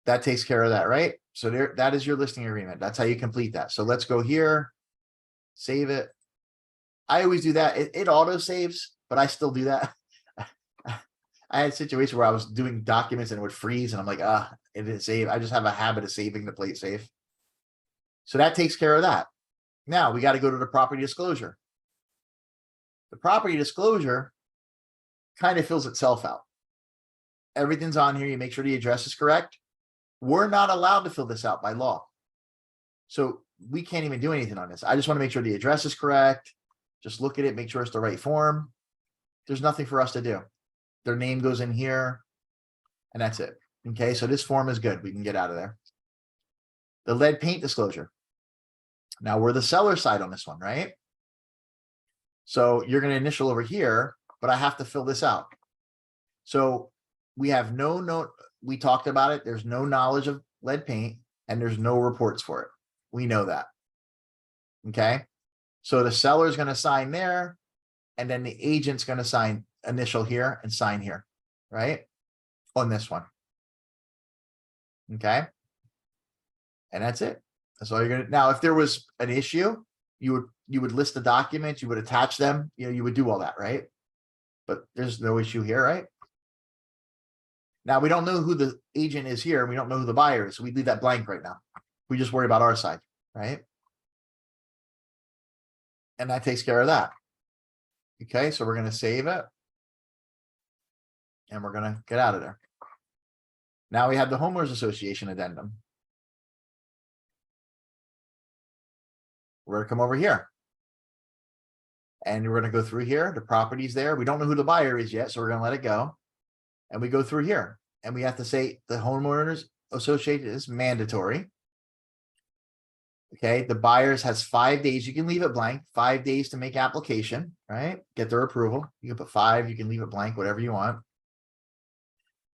That takes care of that, right? So there, that is your listing agreement. That's how you complete that. So let's go here. Save it. I always do that. It auto saves, but I still do that. I had a situation where I was doing documents and it would freeze and I'm like, it didn't save. I just have a habit of saving the plate safe. So that takes care of that. Now we got to go to the property disclosure. The property disclosure kind of fills itself out. Everything's on here. You make sure the address is correct. We're not allowed to fill this out by law. So we can't even do anything on this. I just want to make sure the address is correct. Just look at it, make sure it's the right form. There's nothing for us to do. Their name goes in here and that's it. Okay, so this form is good. We can get out of there. The lead paint disclosure. Now we're the seller side on this one, right? So you're going to initial over here, but I have to fill this out. So we have no, we talked about it. There's no knowledge of lead paint and there's no reports for it. We know that. Okay. So the seller is going to sign there and then the agent's going to sign initial here and sign here, right? On this one. Okay. And that's it. That's all you're going to, now, if there was an issue, you would list the documents, you would attach them, you would do all that, right? But there's no issue here, right? Now, we don't know who the agent is here. We don't know who the buyer is. So we leave that blank right now. We just worry about our side, right? And that takes care of that. Okay, so we're going to save it. And we're going to get out of there. Now we have the homeowners association addendum. We're going to come over here. And we're going to go through here. The property's there. We don't know who the buyer is yet, so we're going to let it go. And we go through here. And we have to say the homeowners association is mandatory. Okay, the buyers has 5 days. You can leave it blank, 5 days to make application, right? Get their approval. You can put 5, you can leave it blank, whatever you want.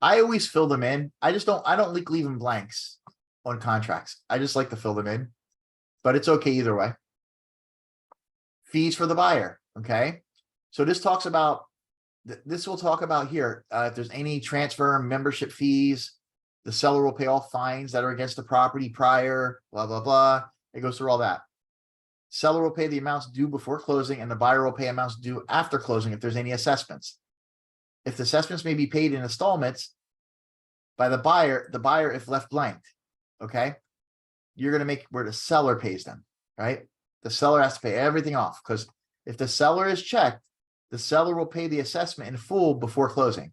I always fill them in. I don't like leaving blanks on contracts. I just like to fill them in, but it's okay either way. Fees for the buyer. Okay. So this talks about, this will talk about here. If there's any transfer membership fees, the seller will pay all fines that are against the property prior, blah, blah, blah. It goes through all that. Seller will pay the amounts due before closing and the buyer will pay amounts due after closing if there's any assessments. If the assessments may be paid in installments by the buyer, if left blanked, okay, you're going to make where the seller pays them, right? The seller has to pay everything off because if the seller is checked, the seller will pay the assessment in full before closing.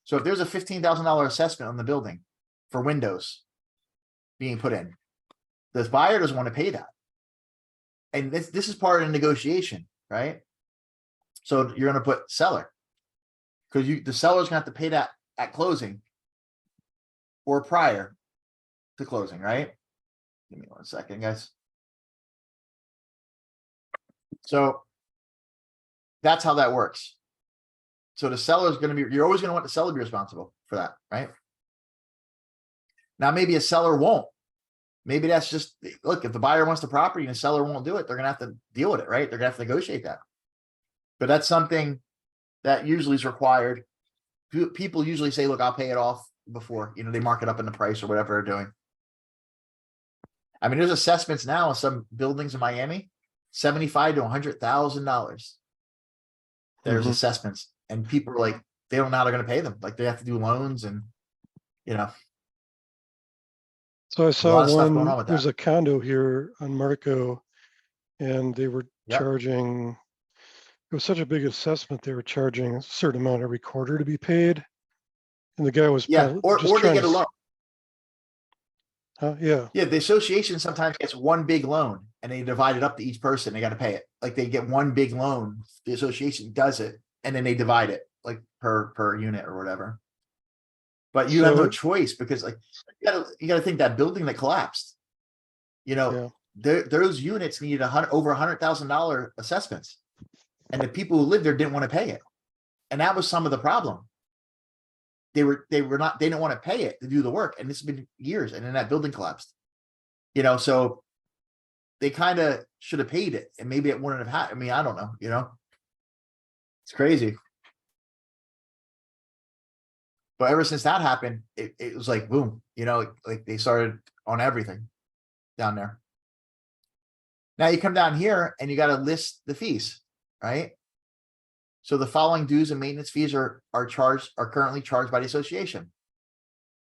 So if there's a $15,000 assessment on the building for windows being put in, the buyer doesn't want to pay that. And this is part of the negotiation, right? So you're going to put seller. Because the seller's gonna have to pay that at closing or prior to closing, right? Give me 1 second, guys. So that's how that works. So the seller is gonna be, you're always gonna want the seller to be responsible for that, right? Now, maybe a seller won't. Maybe that's just, look, if the buyer wants the property and the seller won't do it, they're gonna have to deal with it, right? They're gonna have to negotiate that. But that's something that usually is required. People usually say, look, I'll pay it off before, they mark it up in the price or whatever they're doing. I mean, there's assessments now in some buildings in Miami, $75,000 to $100,000. There's assessments and people are like, they don't know how they're going to pay them. Like they have to do loans and, So I a saw lot of stuff going on one, with there's that. a condo here on Marco and they were Yep. charging, it was such a big assessment, they were charging a certain amount every quarter to be paid. And the guy was Yeah. probably just Or they trying get a to, loan. yeah, Yeah. The association sometimes gets one big loan and they divide it up to each person. They got to pay it. Like they get one big loan. The association does it and then they divide it like per unit or whatever. But you have no So- choice because like you gotta think that building that collapsed, Yeah. those units needed over $100,000 assessments. And the people who lived there didn't want to pay it. And that was some of the problem. They didn't want to pay it to do the work. And this has been years. And then that building collapsed, so they kind of should have paid it. And maybe it wouldn't have had, I mean, I don't know, it's crazy. But ever since that happened, it was like, boom, you know, like they started on everything down there. Now you come down here and you gotta list the fees, right? So the following dues and maintenance fees are currently charged by the association.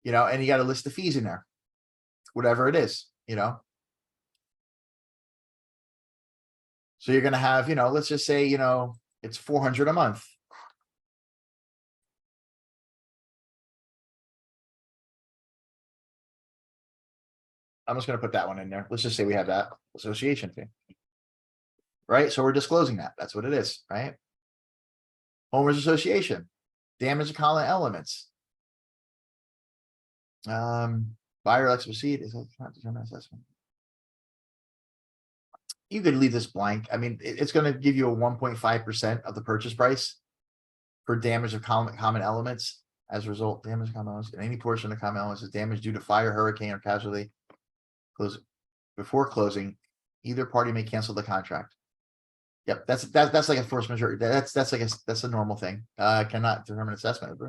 You know, and you gotta list the fees in there, whatever it is, you know? So you're gonna have, you know, let's just say, you know, it's 400 a month. I'm just gonna put that one in there. Let's just say we have that association fee. Right? So we're disclosing that. That's what it is, right? Homeowners Association, damage to common elements. Buyer elects to proceed is not determined assessment. You could leave this blank. I mean, it's gonna give you a 1.5% of the purchase price for damage of common elements. As a result, damage to common elements, and any portion of common elements is damage due to fire, hurricane, or casualty. Close before closing, either party may cancel the contract. Yep, that's like a force majeure. That's a normal thing. Cannot determine assessment.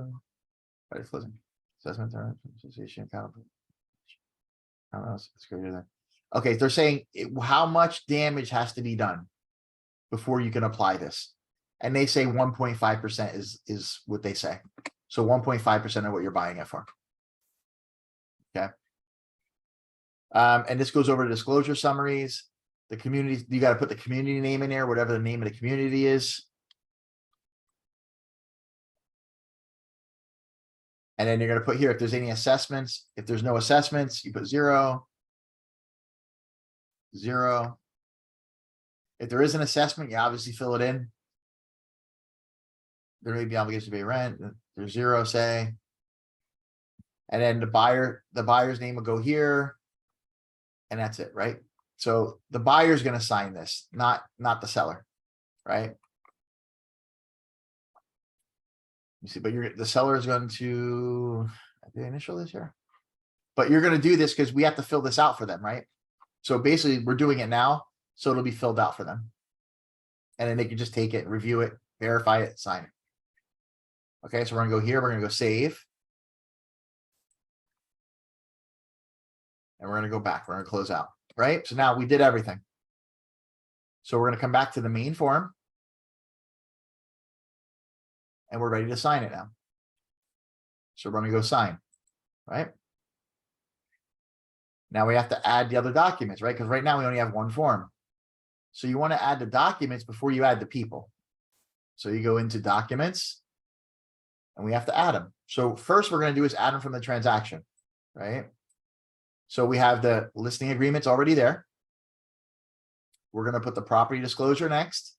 Right, closing assessment association accountable. How else? It's greater than. Okay, they're saying how much damage has to be done before you can apply this, and they say 1.5% is what they say. So 1.5% of what you're buying it for. Okay. And this goes over to disclosure summaries. The community, you got to put the community name in there, whatever the name of the community is. And then you're going to put here, if there's any assessments, if there's no assessments, you put 0. 0. If there is an assessment, you obviously fill it in. There may be obligation to pay rent. There's 0, say. And then the buyer's name will go here. And that's it, right? So the buyer's going to sign this, not the seller, right? You see, but the seller is going to the initial this here. But you're going to do this because we have to fill this out for them, right? So basically we're doing it now, so it'll be filled out for them. And then they can just take it, review it, verify it, sign it. Okay, so we're gonna go here, we're gonna go save. And we're gonna go back, we're gonna close out, right? So now we did everything. So we're gonna come back to the main form. And we're ready to sign it now. So we're gonna go sign, right? Now we have to add the other documents, right? Because right now we only have one form. So you want to add the documents before you add the people. So you go into documents and we have to add them. So first we're going to do is add them from the transaction, right? So we have the listing agreements already there. We're going to put the property disclosure next.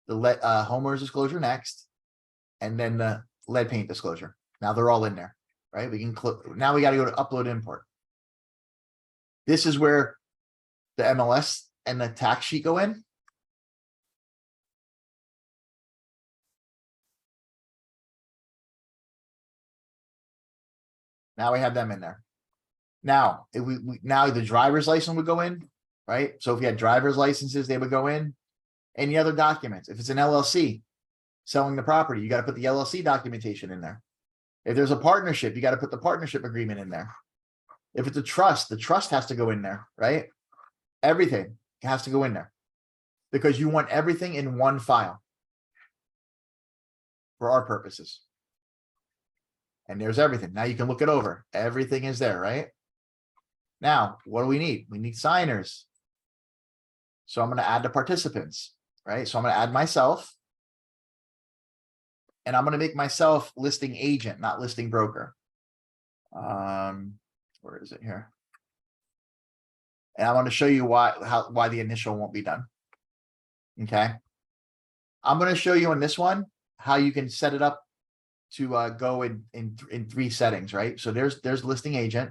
The homeowners disclosure next. And then the lead paint disclosure. Now they're all in there, right? We can now we got to go to upload import. This is where the MLS and the tax sheet go in. Now we have them in there. Now, if now the driver's license would go in, right? So if you had driver's licenses, they would go in. Any other documents. If it's an LLC selling the property, you got to put the LLC documentation in there. If there's a partnership, you got to put the partnership agreement in there. If it's a trust, the trust has to go in there, right? Everything has to go in there because you want everything in one file for our purposes. And there's everything. Now you can look it over. Everything is there, right? Now, what do we need? We need signers. So I'm going to add the participants, right? So I'm going to add myself. And I'm going to make myself listing agent, not listing broker. Where is it here? And I want to show you why the initial won't be done. Okay. I'm going to show you in this one how you can set it up to go in 3 settings, right? So there's listing agent,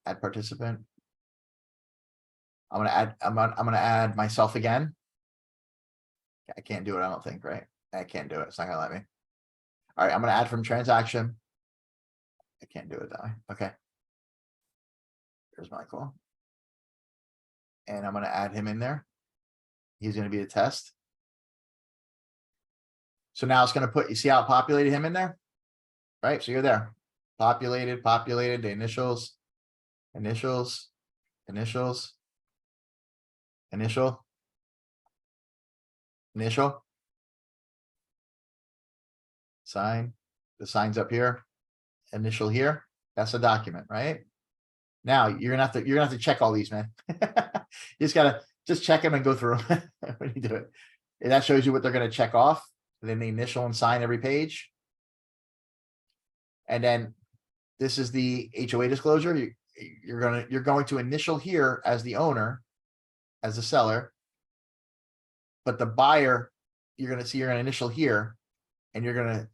add participant. I'm gonna add myself again. I can't do it, I don't think, right? I can't do it. It's not gonna let me. All right, I'm gonna add from transaction. I can't do it that way. Okay. Here's Michael. And I'm gonna add him in there. He's gonna be a test. So now it's gonna put, you see how it populated him in there? Right, so you're there. Populated, the initials, initial, sign, the sign's up here, initial here, that's a document, right? Now, you're gonna have to check all these, man. You just gotta, just check them and go through them when you do it. And that shows you what they're gonna check off, and then the initial and sign every page. And then this is the HOA disclosure. You're going to initial here as the owner, as the seller. But the buyer, you're gonna initial here, and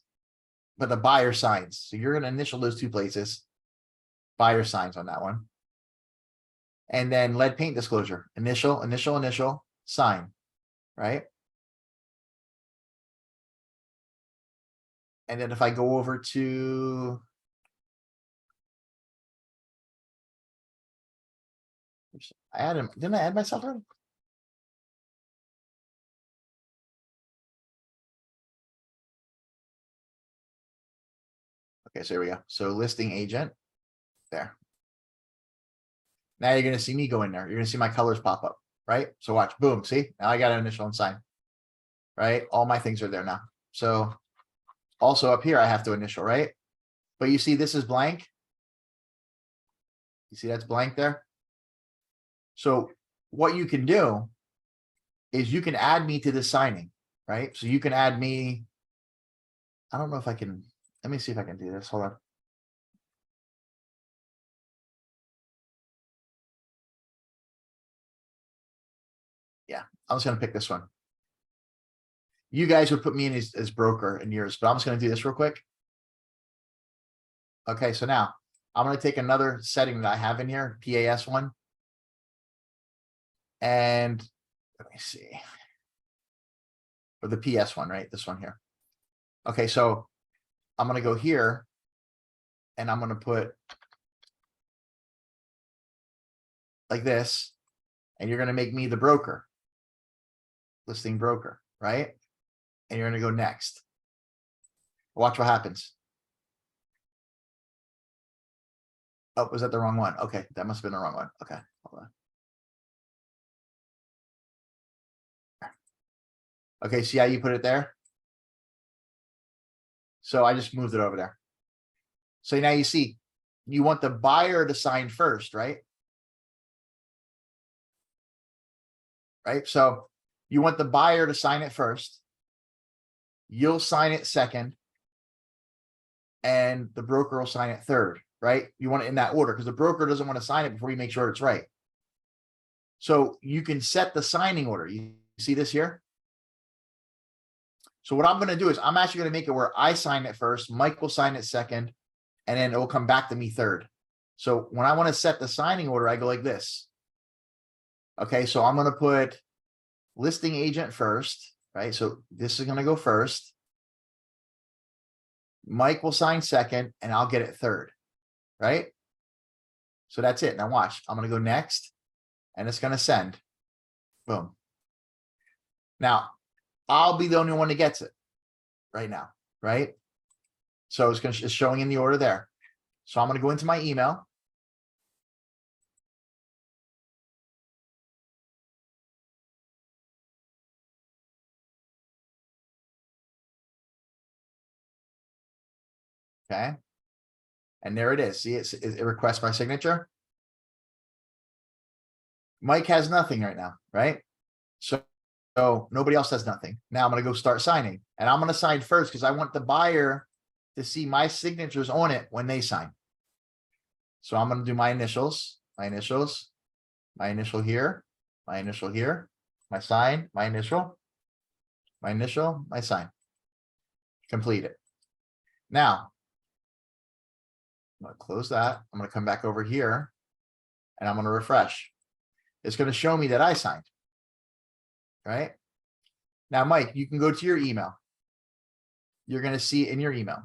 but the buyer signs. So you're gonna initial those two places. Buyer signs on that one. And then lead paint disclosure, initial, sign, right? And then if I go over to. I added, didn't I add myself already? Okay, so here we go. So listing agent, there. Now you're gonna see me go in there. You're gonna see my colors pop up, right? So watch, boom, see? Now I got an initial and sign. Right? All my things are there now. So also up here, I have to initial, right? But you see, this is blank. You see that's blank there? So what you can do is you can add me to the signing, right? So you can add me. I don't know if I can, let me see if I can do this. Hold on. Yeah, I'm just gonna pick this one. You guys would put me in as broker in yours, but I'm just gonna do this real quick. Okay, so now I'm gonna take another setting that I have in here, PAS one. And let me see. Or the PS one, right? This one here. Okay, so I'm gonna go here. And I'm gonna put. Like this. And you're gonna make me the broker. Listing broker, right? And you're gonna go next. Watch what happens. Oh, was that the wrong one? Okay, that must have been the wrong one. Okay, hold on. Okay, see how you put it there? So I just moved it over there. So now you see, you want the buyer to sign first, right? Right, so you want the buyer to sign it first. You'll sign it second. And the broker will sign it third, right? You want it in that order because the broker doesn't want to sign it before you make sure it's right. So you can set the signing order. You see this here? So what I'm going to do is I'm actually going to make it where I sign it first, Mike will sign it second, and then it will come back to me third. So when I want to set the signing order, I go like this. Okay, so I'm going to put listing agent first, right? So this is going to go first. Mike will sign second, and I'll get it third, right? So that's it. Now watch, I'm going to go next, and it's going to send. Boom. Now, I'll be the only one that gets it right now, right? So it's showing in the order there. So I'm going to go into my email. Okay. And there it is. See, it requests my signature. Mike has nothing right now, right? So nobody else has nothing. Now I'm going to go start signing, and I'm going to sign first because I want the buyer to see my signatures on it when they sign. So I'm going to do my initials, my initial here, my initial here, my sign, my initial, my sign. Complete it. Now, I'm going to close that. I'm going to come back over here and I'm going to refresh. It's going to show me that I signed. Right? Now, Mike, you can go to your email. You're going to see it in your email.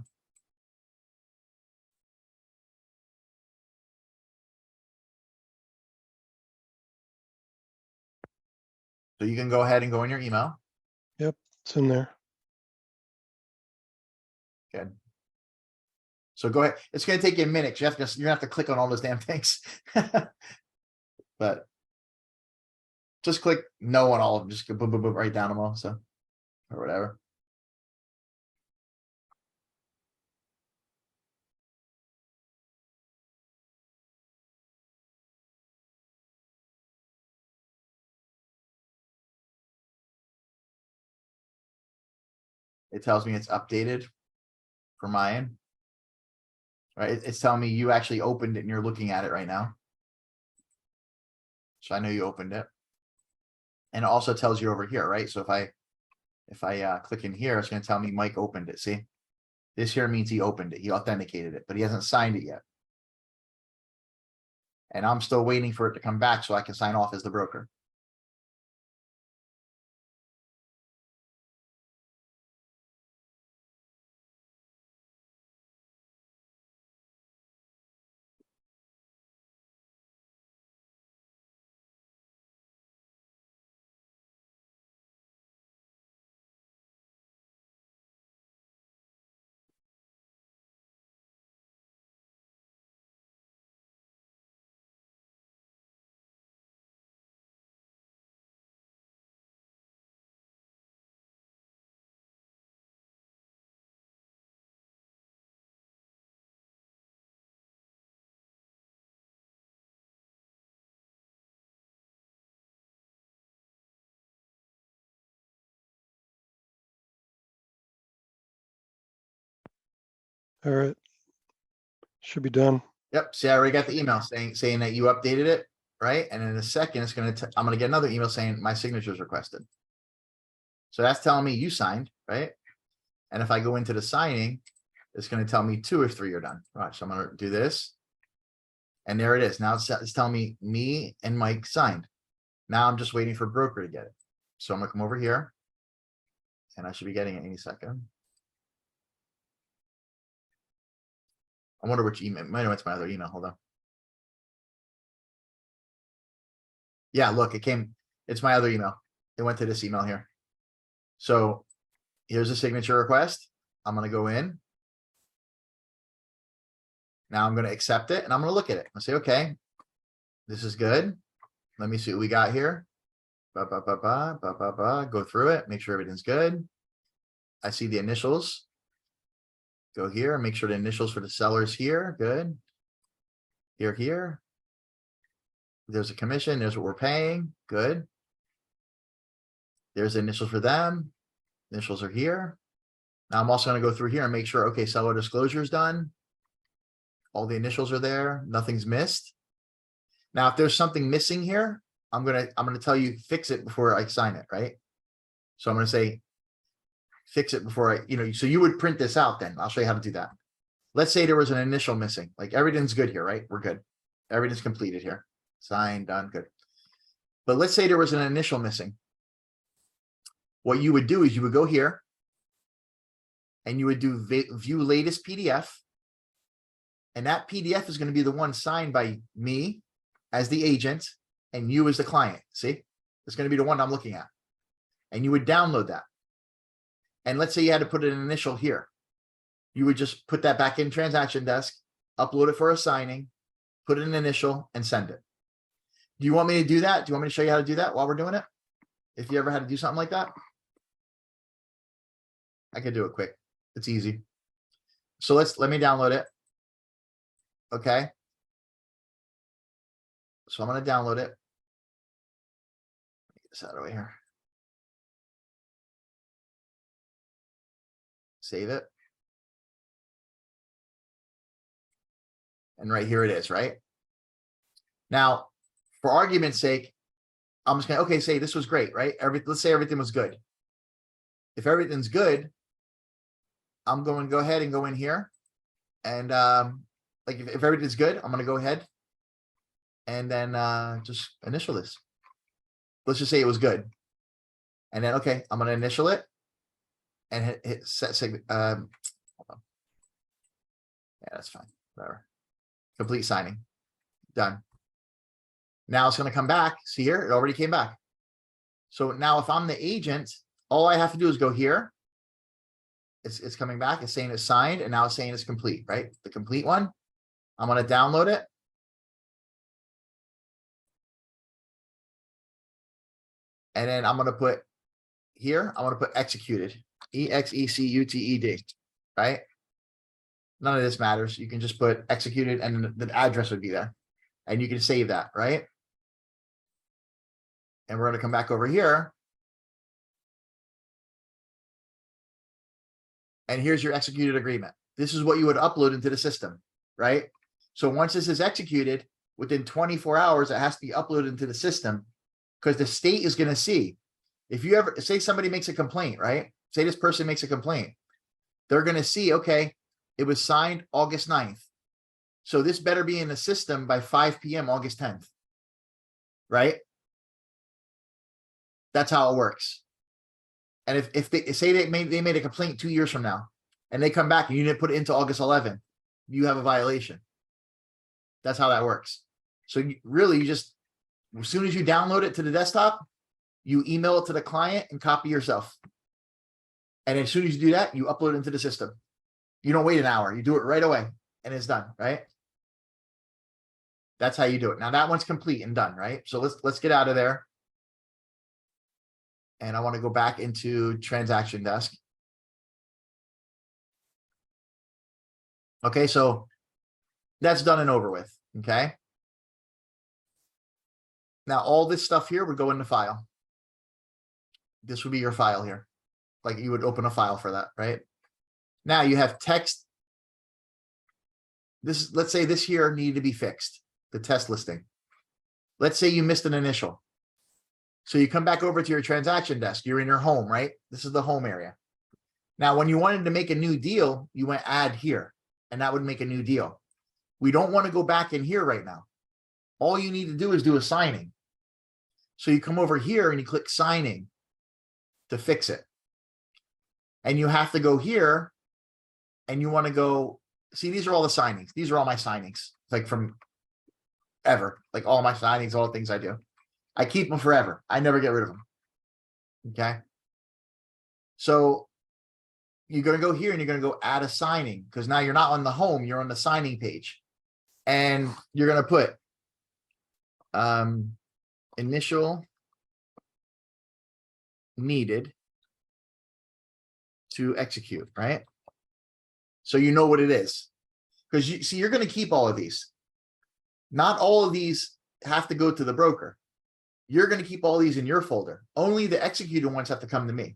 So you can go ahead and go in your email. Yep, it's in there. Good. So go ahead. It's gonna take you a minute. You're gonna have to click on all those damn things. But just click no on all of them. Just go boom, boom, boom, right down them all. So, or whatever. It tells me it's updated for mine. Right? It's telling me you actually opened it and you're looking at it right now. So I know you opened it. And it also tells you over here, right? So if I click in here, it's gonna tell me Mike opened it, see? This here means he opened it, he authenticated it, but he hasn't signed it yet. And I'm still waiting for it to come back so I can sign off as the broker. All right. Should be done. Yep, see, I already got the email saying that you updated it, right? And in a second, it's I'm gonna get another email saying my signature is requested. So that's telling me you signed, right? And if I go into the signing, it's gonna tell me 2 or 3 are done. Watch, I'm gonna do this. And there it is. Now it's telling me and Mike signed. Now I'm just waiting for broker to get it. So I'm gonna come over here. And I should be getting it any second. I wonder which email. Might have went to my other email. Hold on. Yeah, look, it came. It's my other email. It went to this email here. So here's a signature request. I'm gonna go in. Now I'm gonna accept it and I'm gonna look at it. I'll say, okay, this is good. Let me see what we got here. Go through it, make sure everything's good. I see the initials. Go here, make sure the initials for the sellers here, good. Here. There's a commission, there's what we're paying, good. There's the initials for them. Initials are here. Now I'm also gonna go through here and make sure, okay, seller disclosure is done. All the initials are there, nothing's missed. Now, if there's something missing here, I'm gonna tell you fix it before I sign it, right? So I'm gonna say, fix it before I, so you would print this out then. I'll show you how to do that. Let's say there was an initial missing, like everything's good here, right? We're good. Everything's completed here. Signed, done, good. But let's say there was an initial missing. What you would do is you would go here and you would do view latest PDF. And that PDF is going to be the one signed by me as the agent and you as the client. See, it's going to be the one I'm looking at. And you would download that. And let's say you had to put an initial here. You would just put that back in transaction desk, upload it for a signing, put an initial and send it. Do you want me to do that? Do you want me to show you how to do that while we're doing it? If you ever had to do something like that, I could do it quick. It's easy. So let me download it. Okay. So I'm going to download it. Get this out of the way here. Save it. And right here it is, right? Now, for argument's sake, I'm just gonna, okay, say this was great, right? Let's say everything was good. If everything's good, I'm going to go ahead and go in here. And like if everything's good, I'm gonna go ahead and then just initial this. Let's just say it was good. And then, okay, I'm gonna initial it and hit set hold on. Yeah, that's fine. Whatever. Complete signing. Done. Now it's going to come back. See here, it already came back. So now if I'm the agent, all I have to do is go here It's coming back, it's saying it's signed, and now it's saying it's complete, right? The complete one. I'm gonna download it. And then I'm gonna put here, I'm gonna put executed, EXECUTED, right? None of this matters. You can just put executed and the address would be there. And you can save that, right? And we're gonna come back over here. And here's your executed agreement. This is what you would upload into the system, right? So once this is executed, within 24 hours, it has to be uploaded into the system because the state is going to see. If you ever say somebody makes a complaint, right? Say this person makes a complaint. They're going to see, okay, it was signed August 9th. So this better be in the system by 5 p.m. August 10th, right? That's how it works. And if they say they made a complaint 2 years from now and they come back and you didn't put it into August 11th, you have a violation. That's how that works. So you just, as soon as you download it to the desktop, you email it to the client and copy yourself. And as soon as you do that, you upload it into the system. You don't wait an hour. You do it right away and it's done, right? That's how you do it. Now that one's complete and done, right? So let's get out of there. And I want to go back into transaction desk. Okay, so that's done and over with, okay? Now all this stuff here would go in the file. This would be your file here. Like you would open a file for that, right? Now you have text. Let's say this here needed to be fixed, the test listing. Let's say you missed an initial. So you come back over to your transaction desk. You're in your home, right? This is the home area. Now, when you wanted to make a new deal, you went add here, and that would make a new deal. We don't want to go back in here right now. All you need to do is do a signing. So you come over here and you click signing to fix it. And you have to go here and you want to go, see, these are all the signings. These are all my signings, like from ever, like all my signings, all the things I do. I keep them forever. I never get rid of them. Okay. So you're going to go here and you're going to go add a signing because now you're not on the home, you're on the signing page. And you're going to put initial needed to execute, right? So you know what it is. Because you see, you're going to keep all of these. Not all of these have to go to the broker. You're going to keep all these in your folder. Only the executed ones have to come to me,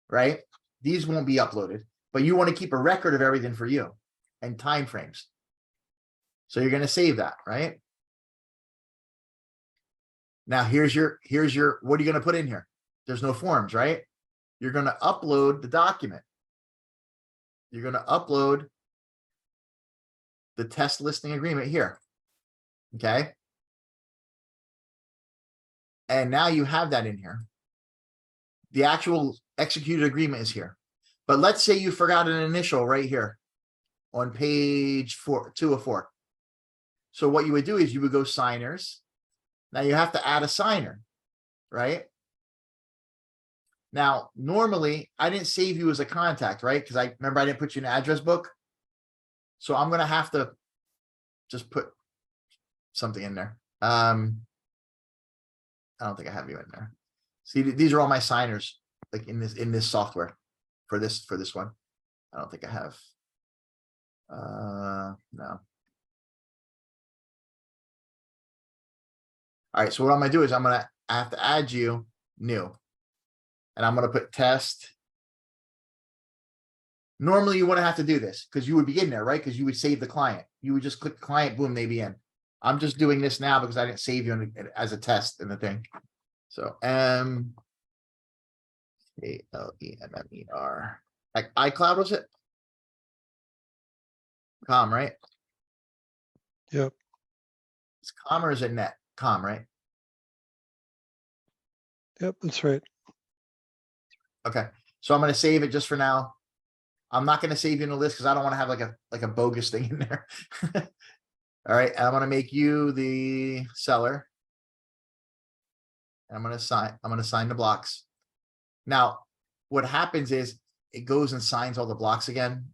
right? These won't be uploaded, but you want to keep a record of everything for you and timeframes. So you're going to save that, right? Now here's your, what are you going to put in here? There's no forms, right? You're going to upload the document. You're going to upload the test listing agreement here. Okay. And now you have that in here. The actual executed agreement is here. But let's say you forgot an initial right here on page 2 of 4. So what you would do is you would go signers. Now you have to add a signer, right? Now, normally I didn't save you as a contact, right? Because I remember I didn't put you in an address book. So I'm going to have to just put something in there. I don't think I have you in there. See, these are all my signers, like in this software for this one. I don't think I have. No. All right. So what I'm going to do is I have to add you new, and I'm going to put test. Normally you wouldn't have to do this because you would be in there, right? Because you would save the client. You would just click client, boom, they'd be in. I'm just doing this now because I didn't save you as a test in the thing. So M-A-L-E-M-M-E-R. Like iCloud, was it? Com, right? Yep. It's com or is it net? Com, right? Yep, that's right. Okay. So I'm going to save it just for now. I'm not going to save you in the list because I don't want to have like a bogus thing in there. All right. And I'm going to make you the seller. And I'm going to sign the blocks. Now, what happens is it goes and signs all the blocks again.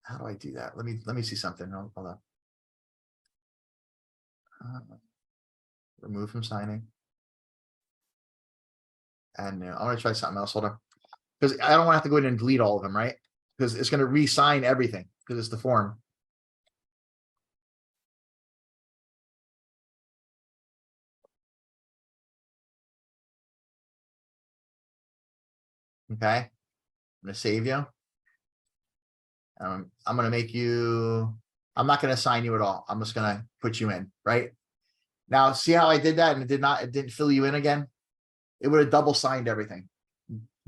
How do I do that? Let me see something. Hold on. Remove from signing. And I'm gonna try something else. Hold on. Because I don't want to have to go in and delete all of them, right? Because it's gonna re-sign everything because it's the form. Okay. I'm gonna save you. I'm gonna make you, I'm not gonna assign you at all. I'm just gonna put you in, right? Now, see how I did that and it didn't fill you in again? It would have double signed everything.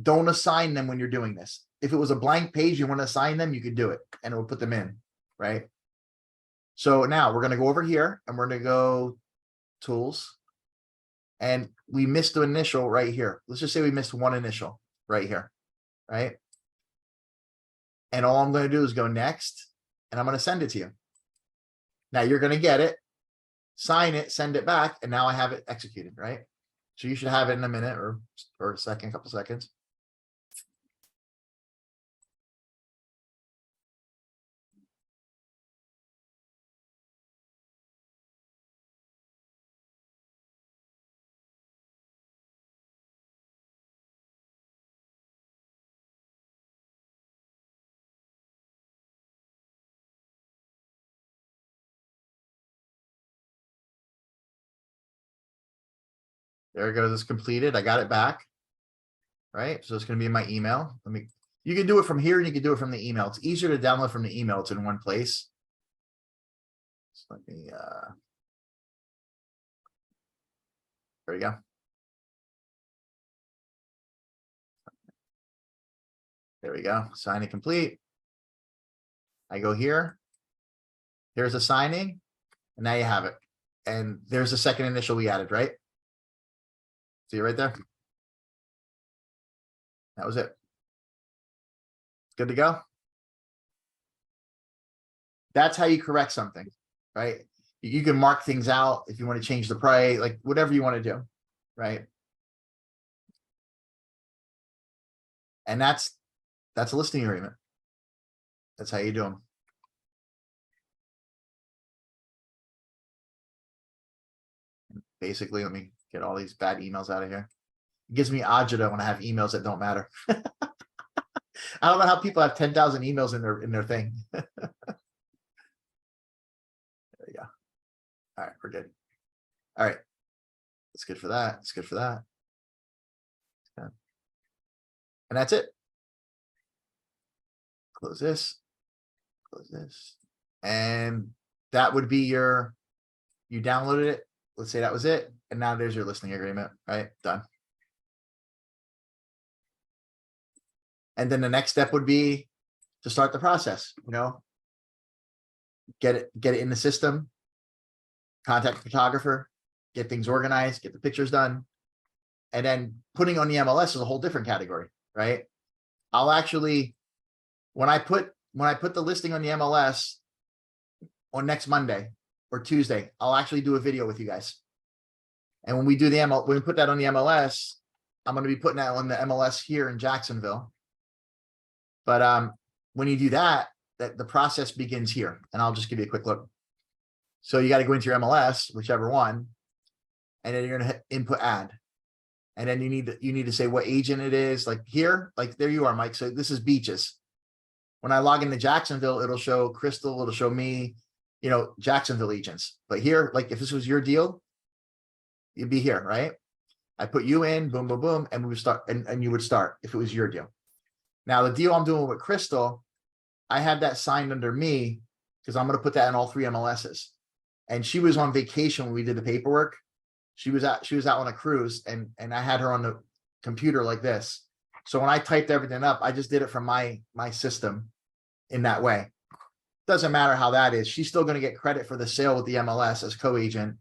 Don't assign them when you're doing this. If it was a blank page, you want to assign them, you could do it and it will put them in, right? So now we're gonna go over here and we're gonna go tools. And we missed the initial right here. Let's just say we missed one initial right here, right? And all I'm gonna do is go next, and I'm gonna send it to you. Now you're gonna get it, sign it, send it back, and now I have it executed, right? So you should have it in a minute or a second, couple seconds. There it goes, it's completed. I got it back. Right, so it's gonna be in my email. You can do it from here and you can do it from the email. It's easier to download from the email. It's in one place. So let me, there we go. There we go. Signing complete. I go here. Here's a signing, and now you have it. And there's the second initial we added, right? See it right there? That was it. Good to go. That's how you correct something, right? You can mark things out if you want to change the price, like whatever you want to do, right? And that's a listing agreement. That's how you do them. Basically, let me get all these bad emails out of here. It gives me agita when I have emails that don't matter. I don't know how people have 10,000 emails in their thing. There you go. All right, we're good. All right. That's good for that. It's good for that. Yeah. And that's it. Close this. Close this. And that would be you downloaded it. Let's say that was it. And now there's your listing agreement, right? Done. And then the next step would be to start the process, get it in the system, contact the photographer, get things organized, get the pictures done. And then putting on the MLS is a whole different category, right? I'll actually, when I put the listing on the MLS on next Monday or Tuesday, I'll actually do a video with you guys. And when we do when we put that on the MLS, I'm going to be putting that on the MLS here in Jacksonville. But when you do that, the process begins here. And I'll just give you a quick look. So you got to go into your MLS, whichever one, and then you're going to input ad. And then you need to say what agent it is. Like here, like there you are, Mike. So this is Beaches. When I log into Jacksonville, it'll show Crystal, it'll show me, Jacksonville agents. But here, like if this was your deal, you'd be here, right? I put you in, boom, boom, boom, and we would start, and you would start if it was your deal. Now the deal I'm doing with Crystal, I had that signed under me because I'm going to put that in all 3 MLSs. And she was on vacation when we did the paperwork. She was out on a cruise and I had her on the computer like this. So when I typed everything up, I just did it from my system in that way. Doesn't matter how that is. She's still going to get credit for the sale with the MLS as co-agent.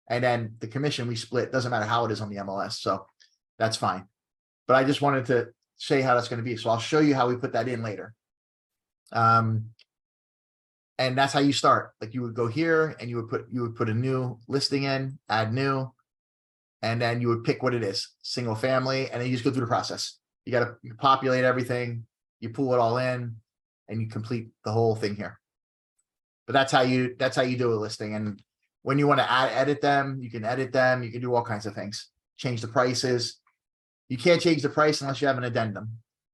And then the commission we split, doesn't matter how it is on the MLS. So that's fine. But I just wanted to show you how that's going to be. So I'll show you how we put that in later. And that's how you start. Like you would go here and you would put a new listing in, add new, and then you would pick what it is, single family, and then you just go through the process. You got to populate everything. you pull it all in and you complete the whole thing here. But that's how you do a listing. And when you want to edit them, you can do all kinds of things. Change the prices. You can't change the price unless you have an addendum,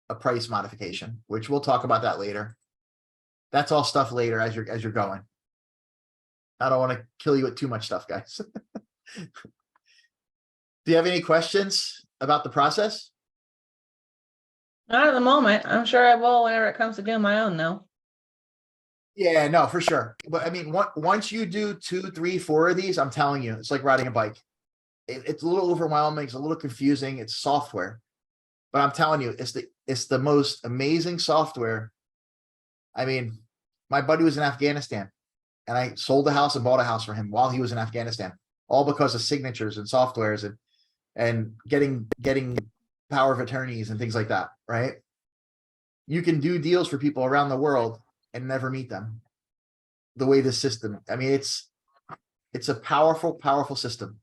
a price modification, which we'll talk about that later. That's all stuff later as you're going. I don't want to kill you with too much stuff, guys. Do you have any questions about the process? Not at the moment. I'm sure I will whenever it comes to doing my own though. Yeah, no, for sure. But I mean, once you do 2, 3, 4 of these, I'm telling you, it's like riding a bike. It's a little overwhelming. It's a little confusing. It's software, but I'm telling you, it's the most amazing software. I mean, my buddy was in Afghanistan and I sold the house and bought a house for him while he was in Afghanistan, all because of signatures and softwares and getting power of attorneys and things like that, right? You can do deals for people around the world and never meet them. The way this system, I mean, it's a powerful, powerful system.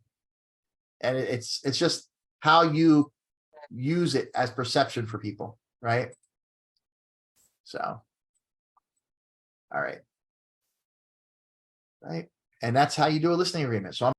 And it's just how you use it as perception for people, right? So, all right. Right. And that's how you do a listing agreement. So I'm